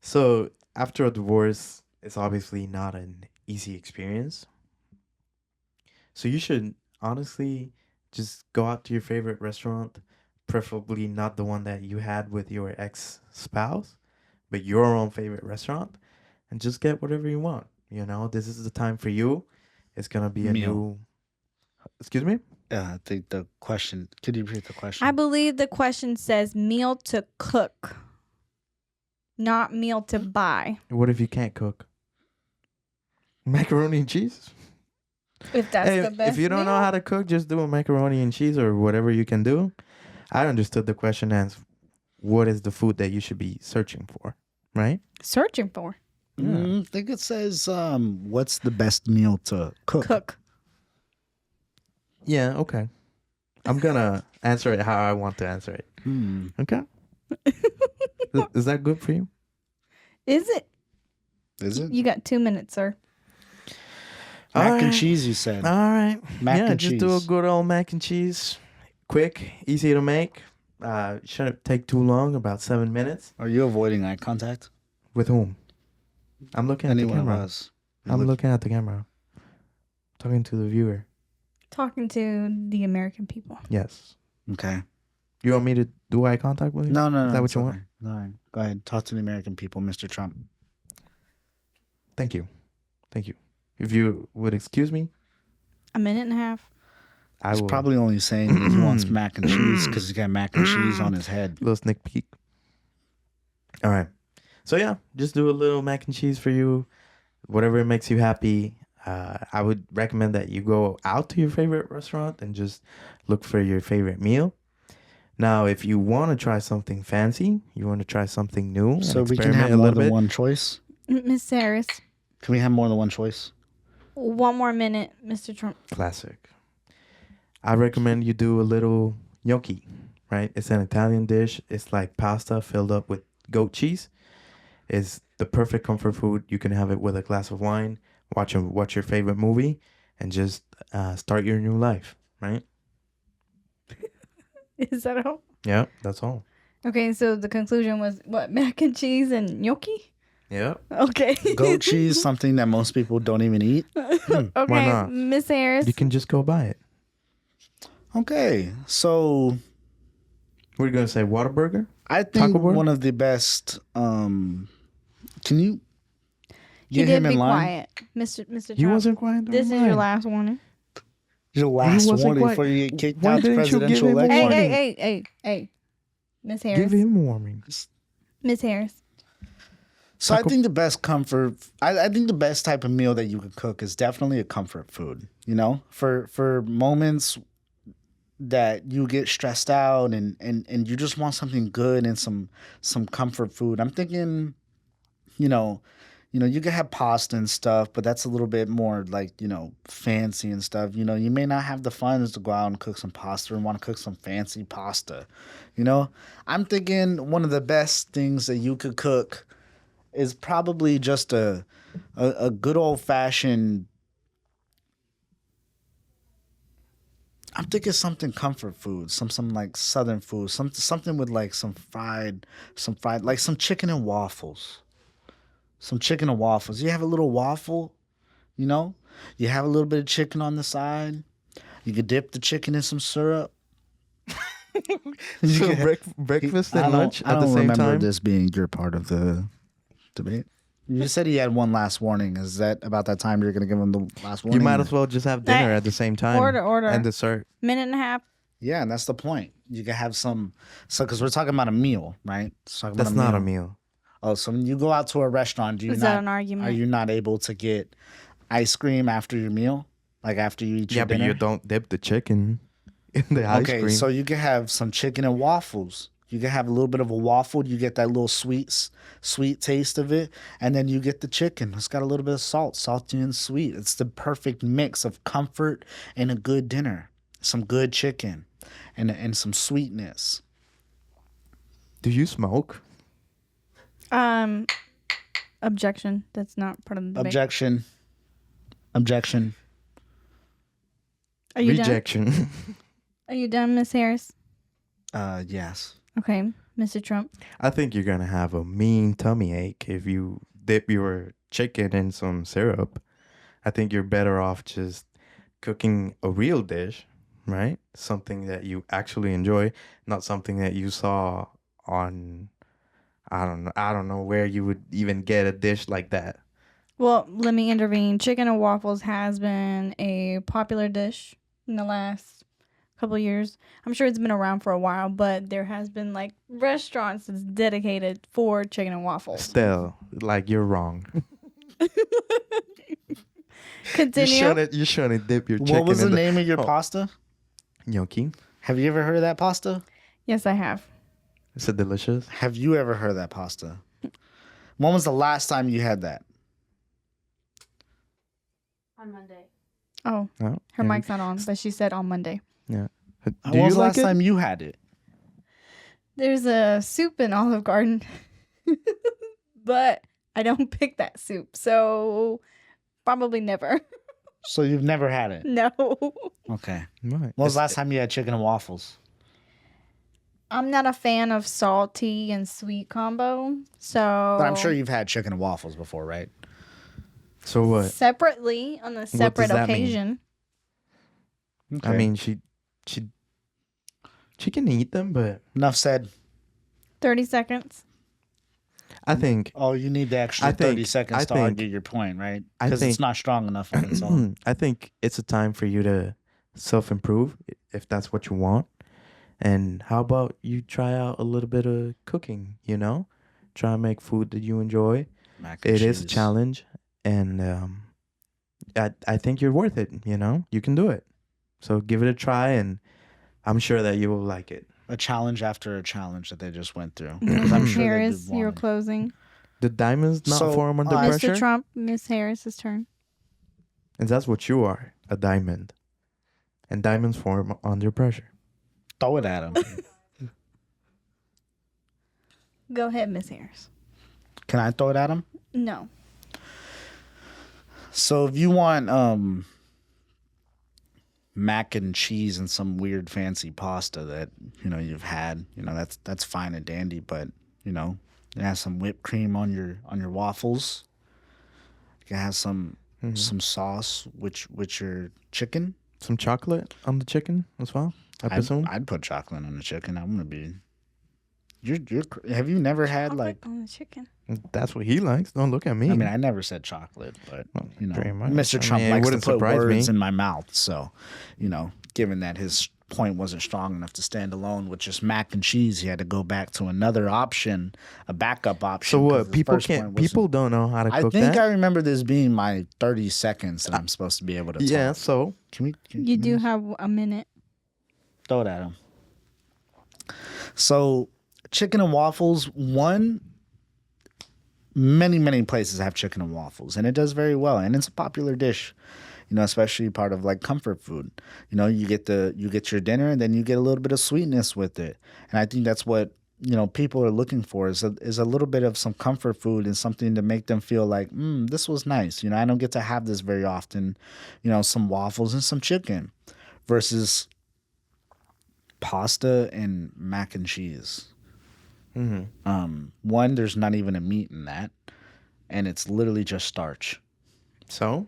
So after a divorce, it's obviously not an easy experience. So you should honestly just go out to your favorite restaurant, preferably not the one that you had with your ex-spouse, but your own favorite restaurant, and just get whatever you want. This is the time for you. It's going to be a Meal. new... Excuse me? I think the question. Could you repeat the question? I believe the question says meal to cook, not meal to buy. What if you can't cook? Macaroni and cheese? If that's Hey, the best if you don't know meal. how to cook, just do a macaroni and cheese or whatever you can do. I understood the question as what is the food that you should be searching for, right? Searching for. I think it says, what's the best meal to cook? Cook. Yeah, okay. I'm going to answer it how I want to answer it. Okay? Is that good for you? Is it? Is it? You got 2 minutes, sir. Mac and Alright. cheese, you said. All right. Mac and just do a cheese. good old mac and cheese. Quick, easy to make. Shouldn't take too long, about 7 minutes. Are you avoiding eye contact? With whom? I'm looking at Anyone the of camera. us? I'm looking at the camera. Talking to the viewer. Talking to the American people. Yes. Okay. You want me to do eye contact with you? No. Is that what it's you okay. want? No, go ahead. Talk to the American people, Mr. Trump. Thank you. Thank you. If you would excuse me, 1.5 minutes. I He's will. probably only saying that he wants mac and cheese because he's got mac and cheese on his head. Little sneak peek. All right. So yeah, just do a little mac and cheese for you. Whatever makes you happy. I would recommend that you go out to your favorite restaurant and just look for your favorite meal. Now, if you want to try something fancy, you want to try something new, and So we can experiment have a more little than bit. one choice? Miss Harris. Can we have more than one choice? 1 more minute, Mr. Trump. Classic. I recommend you do a little gnocchi, right? It's an Italian dish. It's like pasta filled up with goat cheese. It's the perfect comfort food. You can have it with a glass of wine, watch your favorite movie, and just start your new life, right? Is that all? Yeah, that's all. Okay, so the conclusion was what? Mac and cheese and gnocchi? Yep. Okay. Goat cheese, something that most people don't even eat. Okay, Why not? Miss Harris. You can just go buy it. Okay, so What are you gonna say? Whataburger? I Taco think Bell? one of the best. Can you You get did him in be line? quiet, Mr. Trump. He wasn't quiet. This is your last warning. Your last wasn't warning quite- before you get kicked Why out the didn't you give presidential him a election. warning? Hey. Miss Give Harris. him warning. Miss Harris. So I think the best comfort, I think the best type of meal that you could cook is definitely a comfort food. You know, for moments that you get stressed out and you just want something good and some comfort food. I'm thinking, you know, you can have pasta and stuff, but that's a little bit more like, fancy and stuff. You know, you may not have the funds to go out and cook some pasta and want to cook some fancy pasta. You know, I'm thinking one of the best things that you could cook is probably just a good old fashioned. I'm thinking something comfort food, some like southern food, something with like some fried, like some chicken and waffles. Some chicken and waffles. You have a little waffle, you know? You have a little bit of chicken on the side. You could dip the chicken in some syrup. So breakfast and lunch I at the don't same remember time? this being your part of the debate. You said he had one last warning. Is that about that time you're going to give him the last warning? You might as well just have dinner at the same time. Order. And dessert. Minute and a half. Yeah, and that's the point. You can have some. So, because we're talking about a meal, right? That's not a meal. Oh, so when you go out to a restaurant, Is that an argument? Are you not able to get ice cream after your meal? Like after you eat your dinner? Yeah, but you don't dip the chicken in the ice cream. Okay, so you can have some chicken and waffles. You can have a little bit of a waffle. You get that little sweet taste of it. And then you get the chicken. It's got a little bit of salt, salty and sweet. It's the perfect mix of comfort and a good dinner. Some good chicken and some sweetness. Do you smoke? Objection. That's not part of the debate. Objection. Are you Rejection. done? Are you done, Miss Harris? Yes. Okay, Mr. Trump. I think you're gonna have a mean tummy ache if you dip your chicken in some syrup. I think you're better off just cooking a real dish, right? Something that you actually enjoy, not something that you saw on I don't know where you would even get a dish like that. Well, let me intervene. Chicken and waffles has been a popular dish in the last couple of years. I'm sure it's been around for a while, but there has been like restaurants that's dedicated for chicken and waffles. Still, like you're wrong. Continue. You're trying to dip your chicken. What was the in name of your pasta? Gnocchi. Have you ever heard of that pasta? Yes, I have. Is it delicious? Have you ever heard of that pasta? When was the last time you had that? On Monday. Oh, No. her mic's not on, but she said on Monday. Yeah. When Do you was the like last it? time you had it? There's a soup in Olive Garden, but I don't pick that soup, so probably never. So you've never had it? No. Okay. Right. When was the last time you had chicken and waffles? I'm not a fan of salty and sweet combo, so. But I'm sure you've had chicken and waffles before, right? So what? Separately on a separate that mean? occasion. I mean, she can eat them, but Enough said. 30 seconds. I think Oh, you need the extra I think- 30 seconds I to think- argue your point, right? I Because it's think- not strong enough on its own. I think it's a time for you to self-improve if that's what you want. And how about you try out a little bit of cooking, you know? Try and make food that you enjoy. Mac and It is a cheese. challenge, and I think you're worth it, you know? You can do it. So give it a try, and I'm sure that you will like it. A challenge after a challenge that they just went through. Miss 'Cause I'm sure they Harris, did you're want it. closing. The diamonds not So, form under Alright. pressure? Mr. Trump, Miss Harris's turn. And that's what you are, a diamond. And diamonds form under pressure. Throw it at him. Go ahead, Miss Harris. Can I throw it at him? No. So if you want mac and cheese and some weird fancy pasta that you've had, that's fine and dandy, but You have some whipped cream on your waffles. You can have Mhm. some sauce with your chicken. Some chocolate on the chicken as well, I presume. I'd put chocolate on the chicken. I'm gonna be. Have you never had Chocolate like? on the chicken. That's what he likes. Don't look at me. I mean, I never said chocolate, but Well, you know, pretty much. Mr. I Trump mean, it likes to wouldn't put surprise words me. in my mouth. So, you know, given that his point wasn't strong enough to stand alone with just mac and cheese, he had to go back to another option, a backup option. So 'cause what? his People first point can't. wasn't- People don't know how to I cook think that. I remember this being my 30 seconds that I'm supposed to be able to Yeah. talk. So Can we? You do have a minute. Throw it at him. So, chicken and waffles. Many places have chicken and waffles, and it does very well, and it's a popular dish. You know, especially part of like comfort food. You know, you get your dinner, and then you get a little bit of sweetness with it, and I think that's what people are looking for is a little bit of some comfort food and something to make them feel like, this was nice. You know, I don't get to have this very often. You know, some waffles and some chicken, versus pasta and mac and cheese. One, there's not even a meat in that, and it's literally just starch. So,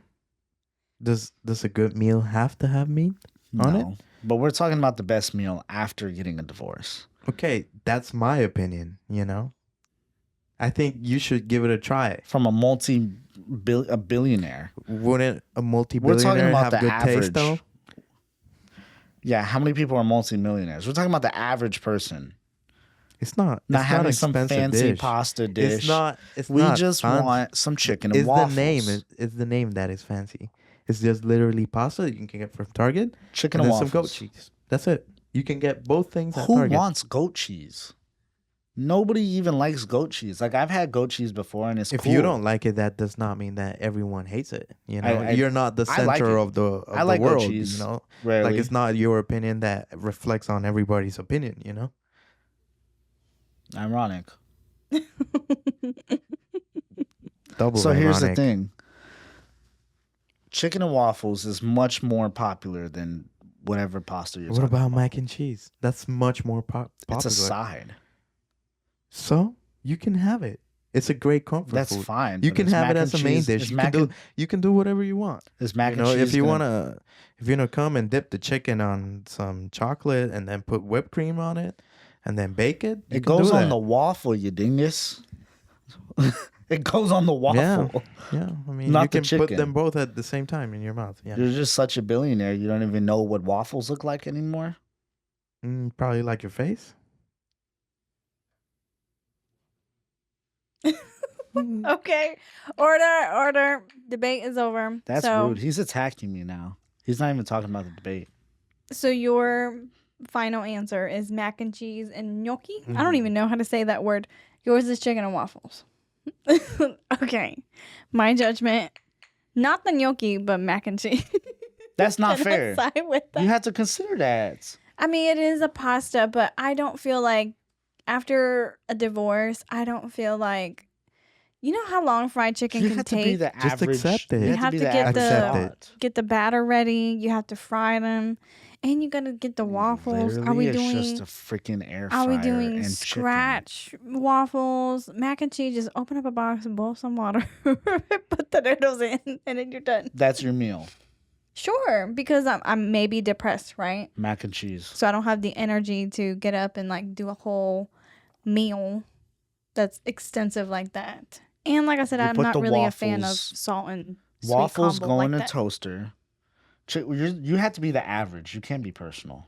does a good meal have to have meat on it? No, but we're talking about the best meal after getting a divorce. Okay, that's my opinion. I think you should give it a try. From a billionaire. Wouldn't a We're talking multi-billionaire about have the good average. taste though? Yeah, how many people are multimillionaires? We're talking about the average person. It's not. Not It's having not some expensive fancy dish. pasta dish. It's not. It's We not just fancy. want some chicken and It's waffles. the name. It's the name that is fancy. It's just literally pasta that you can get from Target. Chicken and and then some goat waffles. cheese. That's it. You can get both things at Who Target. wants goat cheese? Nobody even likes goat cheese. Like, I've had goat cheese before, and it's If cool. you don't like it, that does not mean that everyone hates it. You're not the I like center it. of the I like goat world. cheese. Like Rarely. it's not your opinion that reflects on everybody's opinion. Ironic. Double. So here's the ironic. thing. Chicken and waffles is much more popular than whatever pasta you're What talking about mac and cheese? That's much more popular. It's a side. So you can have it. It's a great comfort That's food. fine. You but can is have it mac as a and main cheese- dish. is You mac can and- do. You can do whatever you want. Is mac and cheese If you gonna- come and dip the chicken on some chocolate and then put whipped cream on it and then bake it. You It can goes do on that. the waffle, you dingus. It goes on the waffle. Yeah. I mean, Not you the can put chicken. them both at the same time in your mouth. Yeah. You're just such a billionaire. You don't even know what waffles look like anymore. Probably like your face. Okay. Order. Debate is over. That's so, rude. He's attacking me now. He's not even talking about the debate. So your final answer is mac and cheese and gnocchi? I don't even know how to say that word. Yours is chicken and waffles. Okay. My judgment. Not the gnocchi, but mac and cheese. That's not Can I fair. side with that? You have to consider that. I mean, it is a pasta, but I don't feel like after a divorce, I don't feel like how long fried chicken You can have to be take. the Just average. accept it. You You have to be have the to get average the- spot. Get the batter ready. You have to fry them, and you gotta get the waffles. Are we Literally, it's doing? just a freaking air fryer Are we doing and scratch waffles, mac and cheese? Just open up a box, boil some water, put the noodles in, and then you're done. That's your meal. Sure, because I'm maybe depressed, right? Mac and cheese. So I don't have the energy to get up and like do a whole meal that's extensive like that. And like I said, You I'm put not the really a fan of waffles- salt and sweet Waffles combo go like in a that. toaster. You have to be the average. You can't be personal.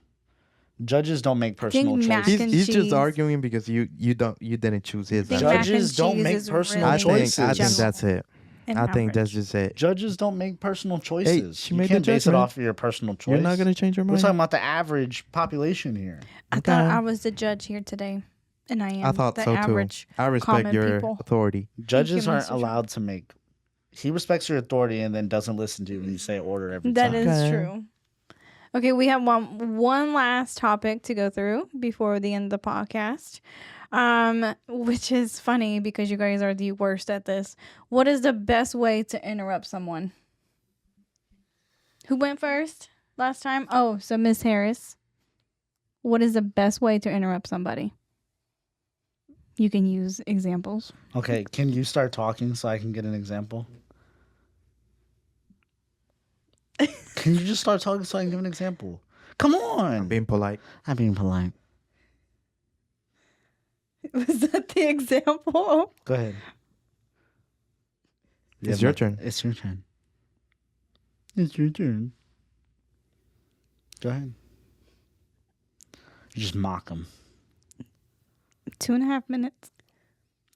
Judges don't make personal mac choices. and He's cheese. just arguing because you didn't choose his. think answer. mac and Judges don't cheese make is personal really I think choices. that's it. and I think that's average. just it. Judges don't make personal choices. she You made the can't base it judgment. off of your personal choice. You're not gonna change your We're mind. talking about the average population here. I thought Okay. I was the judge here today, and I am I thought the so too. average. I respect common your people. authority. Judges you, aren't Mr. Trump. allowed to make. He respects your authority and then doesn't listen to you when you say order every That time. is Okay. true. Okay, we have one last topic to go through before the end of the podcast, which is funny because you guys are the worst at this. What is the best way to interrupt someone? Who went first last time? Oh, so Miss Harris. What is the best way to interrupt somebody? You can use examples. Okay, can you start talking so I can get an example? Can you just start talking so I can give an example? Come on. I'm being polite. I'm being polite. Was that the example? Go ahead. It's your turn. It's your turn. It's your turn. Go ahead. You just mock them. 2.5 minutes.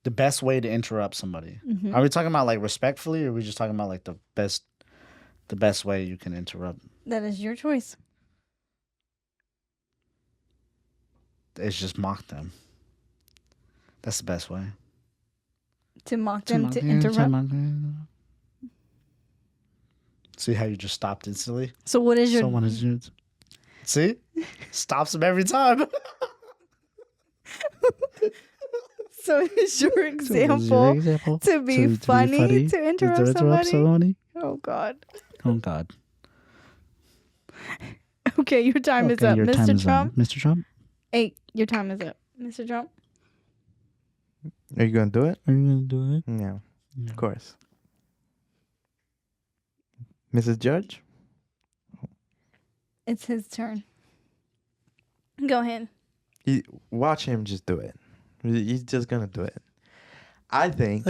The best way to interrupt somebody. Mm-hmm. Are we talking about like respectfully, or are we just talking about like the best way you can interrupt? That is your choice. It's just mock them. That's the best way. To mock them, to interrupt. See how you just stopped instantly? So what is your... Someone is used. See? Stops them every time. So is your example to be funny, to interrupt somebody? Oh, God. Oh, God. Okay, your time is up, your Mr. time is Trump. up. Mr. Trump? Hey, your time is up, Mr. Trump. Are you going to do it? Are you going to do it? No, of course. Mrs. Judge? It's his turn. Go ahead. Watch him just do it. He's just going to do it. I think...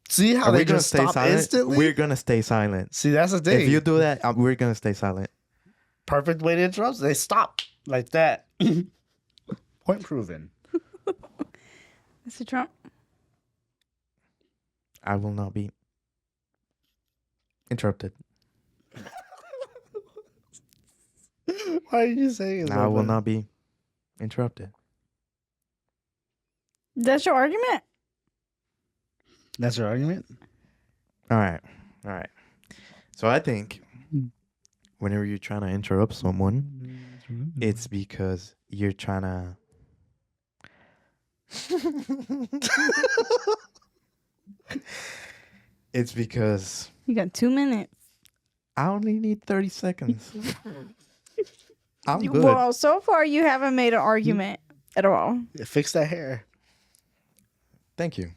See how they just stop instantly? We're going to stay silent. See, that's the thing. If you do that, we're going to stay silent. Perfect way to interrupt. They stop like that. Point proven. Mr. Trump. I will not be interrupted. Why are you saying that? I will not be interrupted. That's your argument? That's your argument? All right. So I think whenever you're trying to interrupt someone, it's because you're trying to... It's because... You got 2 minutes. I only need 30 seconds. I'm good. Well, so far you haven't made an argument at all. Fix that hair. Thank you.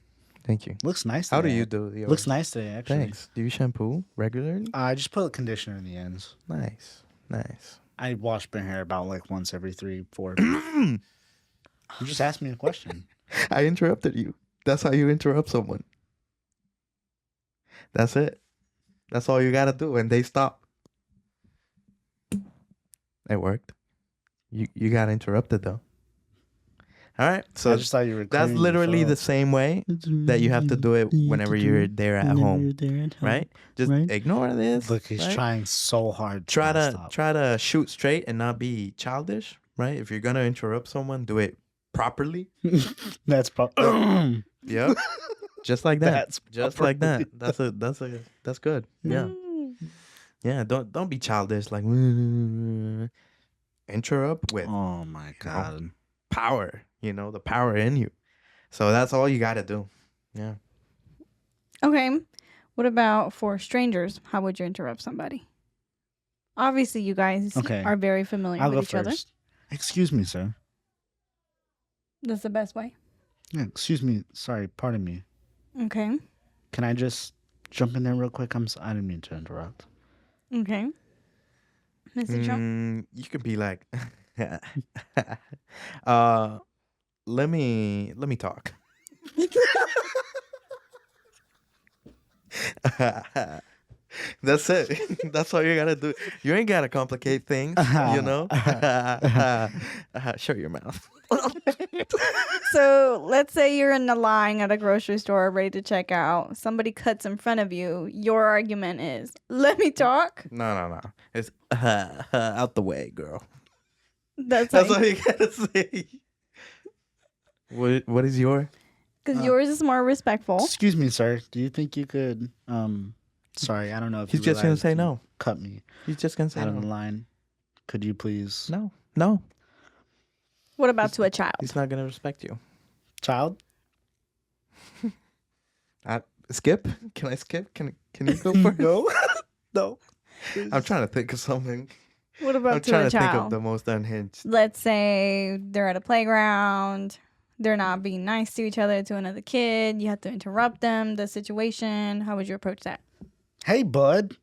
Looks nice How do today. you do yours? Looks nice today, actually. Thanks. Do you shampoo regularly? I just put conditioner in the ends. Nice. I wash my hair about like once every 3-4 You just asked me a question. I interrupted you. That's how you interrupt someone. That's it. That's all you gotta do, and they stop. It worked. You got interrupted though. All right. So I just thought you were. that's clearing literally your the throat. same way that you have to do it whenever you're there at home, right? Just ignore this. Look, he's right? trying so hard. Try stop. to shoot straight and not be childish, right? If you're gonna interrupt someone, do it properly. That's probably. Yep. Just like that. That's just like that. That's good. Yeah. Yeah. Don't be childish. Like interrupt with Oh my God. power. The power in you. So that's all you got to do. Yeah. Okay. What about for strangers? How would you interrupt somebody? Obviously, you guys are very familiar I'll with go each other. first. Excuse me, sir. That's the best way. Yeah, excuse me. Sorry, pardon me. Okay. Can I just jump in there real quick? I didn't mean to interrupt. Okay. Mr. Trump? You could be like, let me talk. That's it. That's all you gotta do. You ain't gotta complicate things, Shut your mouth. So let's say you're in the line at a grocery store ready to check out. Somebody cuts in front of you. Your argument is, let me talk. No. It's out the way, girl. That's all you gotta say. What is your? Because yours is more respectful. Excuse me, sir. Do you think you could? Sorry, I don't know if He's you just gonna realize say you no. Cut me He's just gonna say out of the no. line. Could you please? No. What about to a child? He's not gonna respect you. Child? Skip? Can I skip? Can you go first? No. No. I'm trying to think of something. What about I'm to trying a to think of child? the most unhinged. Let's say they're at a playground. They're not being nice to each other, to another kid. You have to interrupt them, the situation. How would you approach that? Hey, bud.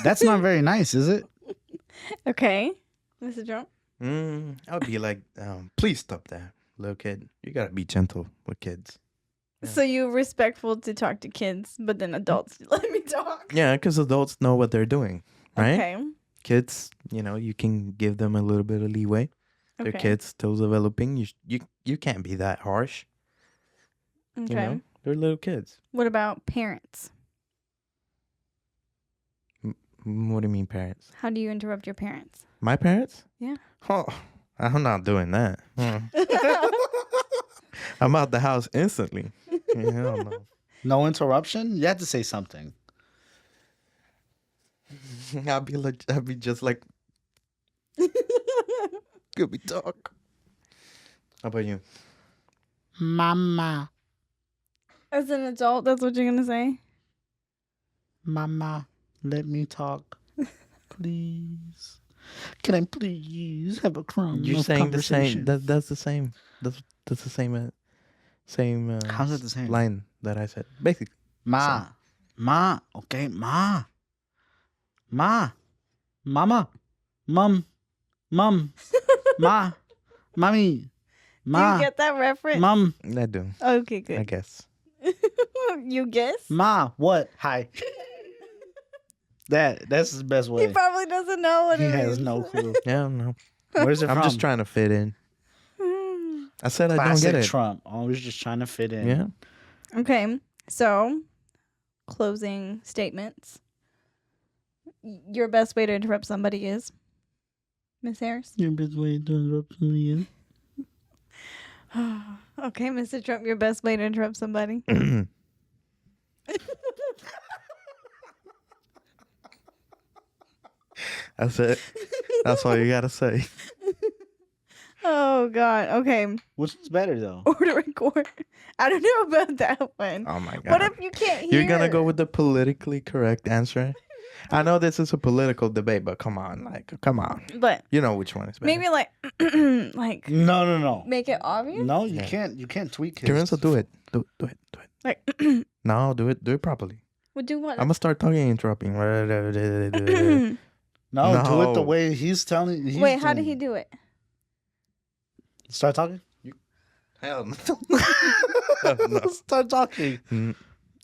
That's not very nice, is it? Okay. Mr. Trump? I would be like, please stop that, little kid. You gotta be gentle with kids. Yeah. So you're respectful to talk to kids, but then adults, let me talk. Yeah, because adults know what they're doing, right? Okay. Kids, you can give them a little bit of leeway. They're Okay. kids still developing. You can't be that harsh. Okay. They're little kids. What about parents? What do you mean, parents? How do you interrupt your parents? My parents? Yeah. Oh, I'm not doing that. I'm out the house instantly. Hell no. No interruption? You have to say something. I'll be just like, could we talk? How about you? Mama. As an adult, that's what you're going to say? Mama, let me talk. Please. Can I please have a crumb You're of saying the same. conversation? That's the same. That's the same. How's it the same? Line that I said? Basically. Ma. Ma. Okay, ma. Ma. Mama. Mum. Mum. Ma. Mommy. Ma. Do you get that reference? Mum. I do. Okay, I good. guess. You guess? Ma. What? Hi. That's his best He way. probably doesn't know what He it has is. no clue. Yeah, no. Where's it I'm from? just trying to fit in. I said I don't Classic get it. Trump. Always just trying to fit in. Yeah. Okay, so closing statements. Your best way to interrupt somebody is, Miss Harris? Your best way to interrupt somebody is? Okay, Mr. Trump, your best way to interrupt somebody. That's it. That's all you gotta say. Oh, God. Okay. Which is better, though? Order and court. I don't know about that one. Oh my god. What if you can't hear? You're gonna go with the politically correct answer? I know this is a political debate, but come on, come on. But You know which one is better. maybe like, like No. make it obvious. No, you Yeah. can't. You can't tweak his. Lorenzo, do it. Do it. Like, No, do it properly. we'll do what? I'm gonna start talking and interrupting. No, do it the No. way he's telling. He's Wait, how did doing. he do it? Start talking? Hell no. No. Start talking.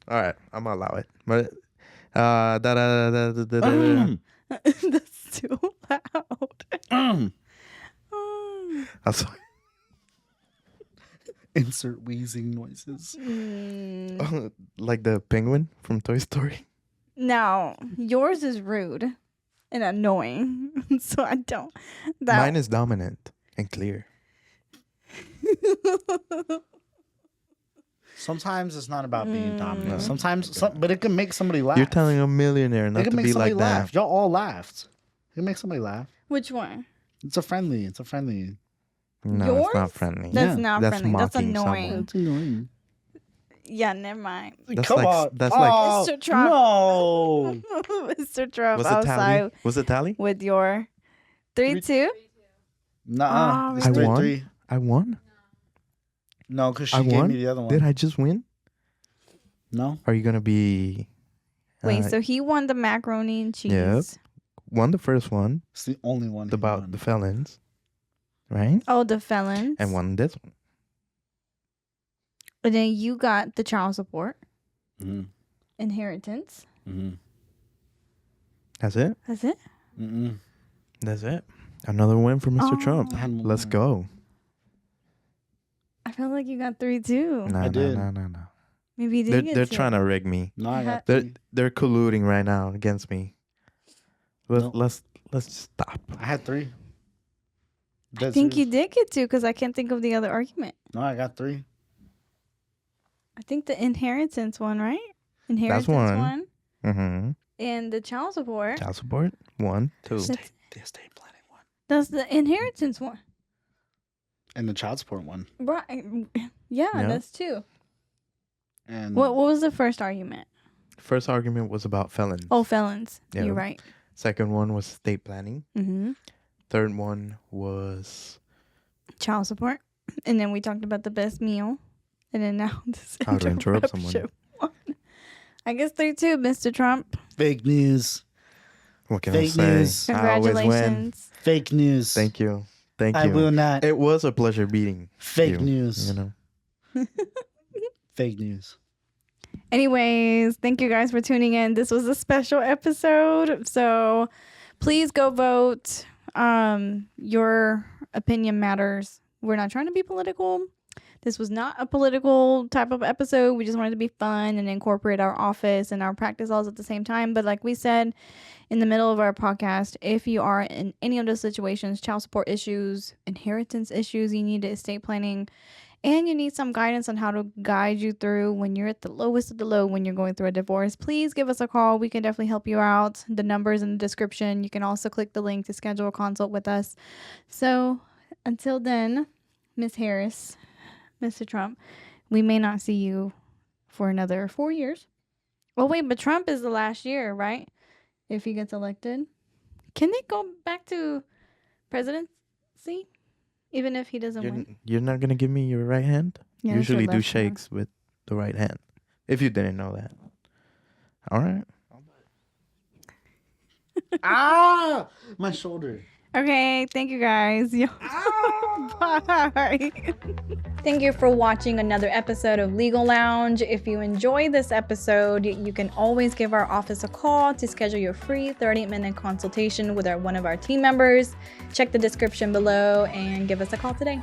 All right, I'm gonna allow it. But da. That's too loud. Mm. I'm sorry. Insert wheezing noises. Like the penguin from Toy Story. Now, yours is rude and annoying, so I don't. Mine is dominant and clear. Sometimes it's not about being dominant. No. Sometimes, but it can make somebody laugh. You're telling a millionaire it not can to make be somebody like laugh. that. Y'all all laughed. It can make somebody laugh. Which one? It's a friendly. No, Yours? it's not friendly. That's Yeah. not That's friendly. That's mocking annoying. someone. It's annoying. Yeah, never mind. That's Come like on. that's like Oh, Mr. Trump. No. Mr. Trump was it tally? outside Was it tally? with your 3-2. Nuh-uh. Oh, It's I really? won? 3-3. I won? No, because she I gave won? me the other one. Did I just win? No. Are you gonna be Wait, so he won the macaroni and cheese. Yep. won the first one It's the only one. he about won. the felons, right? Oh, the felons. And won this one. And then you got the child support, Mhm. inheritance. Mhm. That's it. That's it. Mm-mm. That's it. Another win for Mr. Trump. I had one Let's more. go. I feel like you got 3-2. No, I no, did. no. Maybe you did get They're two. trying to rig me. No, I got They're 3. they're colluding right now against me. Nope. Let's stop. I had 3. I think you did get 2 because I can't think of the other argument. No, I got 3. I think the inheritance one, right? Inheritance one. Mm-hmm. And the child support. Child support. 1, 2. That's, The estate planning one. that's the inheritance one. And the child support one. Right. Yeah, Yeah. that's 2. And What was the first argument? First argument was about felons. Oh, felons. Yeah. You're right. Second one was estate planning. Mm-hmm. Third one was Child support. And then we talked about the best meal. And then now this how to interrupt someone. interruption one. I guess 3-2, Mr. Trump. Fake news. What can Fake I say? news. I always win. Congratulations. Fake news. Thank you. Thank you. I will not. It was a pleasure beating Fake you, news. You know. Fake news. Anyways, thank you guys for tuning in. This was a special episode. So please go vote. Your opinion matters. We're not trying to be political. This was not a political type of episode. We just wanted to be fun and incorporate our office and our practice laws at the same time. But like we said in the middle of our podcast, if you are in any of those situations, child support issues, inheritance issues, you need estate planning, and you need some guidance on how to guide you through when you're at the lowest of the low when you're going through a divorce, please give us a call. We can definitely help you out. The number's in the description. You can also click the link to schedule a consult with us. So until then, Miss Harris, Mr. Trump, we may not see you for another 4 years. Oh, wait, but Trump is the last year, right? If he gets elected. Can they go back to presidency? Even if he doesn't win? You're not going to give me your right hand? Yeah, that's Usually your do left hand. shakes with the right hand. If you didn't know that. All right. Ah! My shoulder. Okay, thank you guys. Bye. Thank you for watching another episode of Legal Lounge. If you enjoyed this episode, you can always give our office a call to schedule your free 30-minute consultation with one of our team members. Check the description below and give us a call today.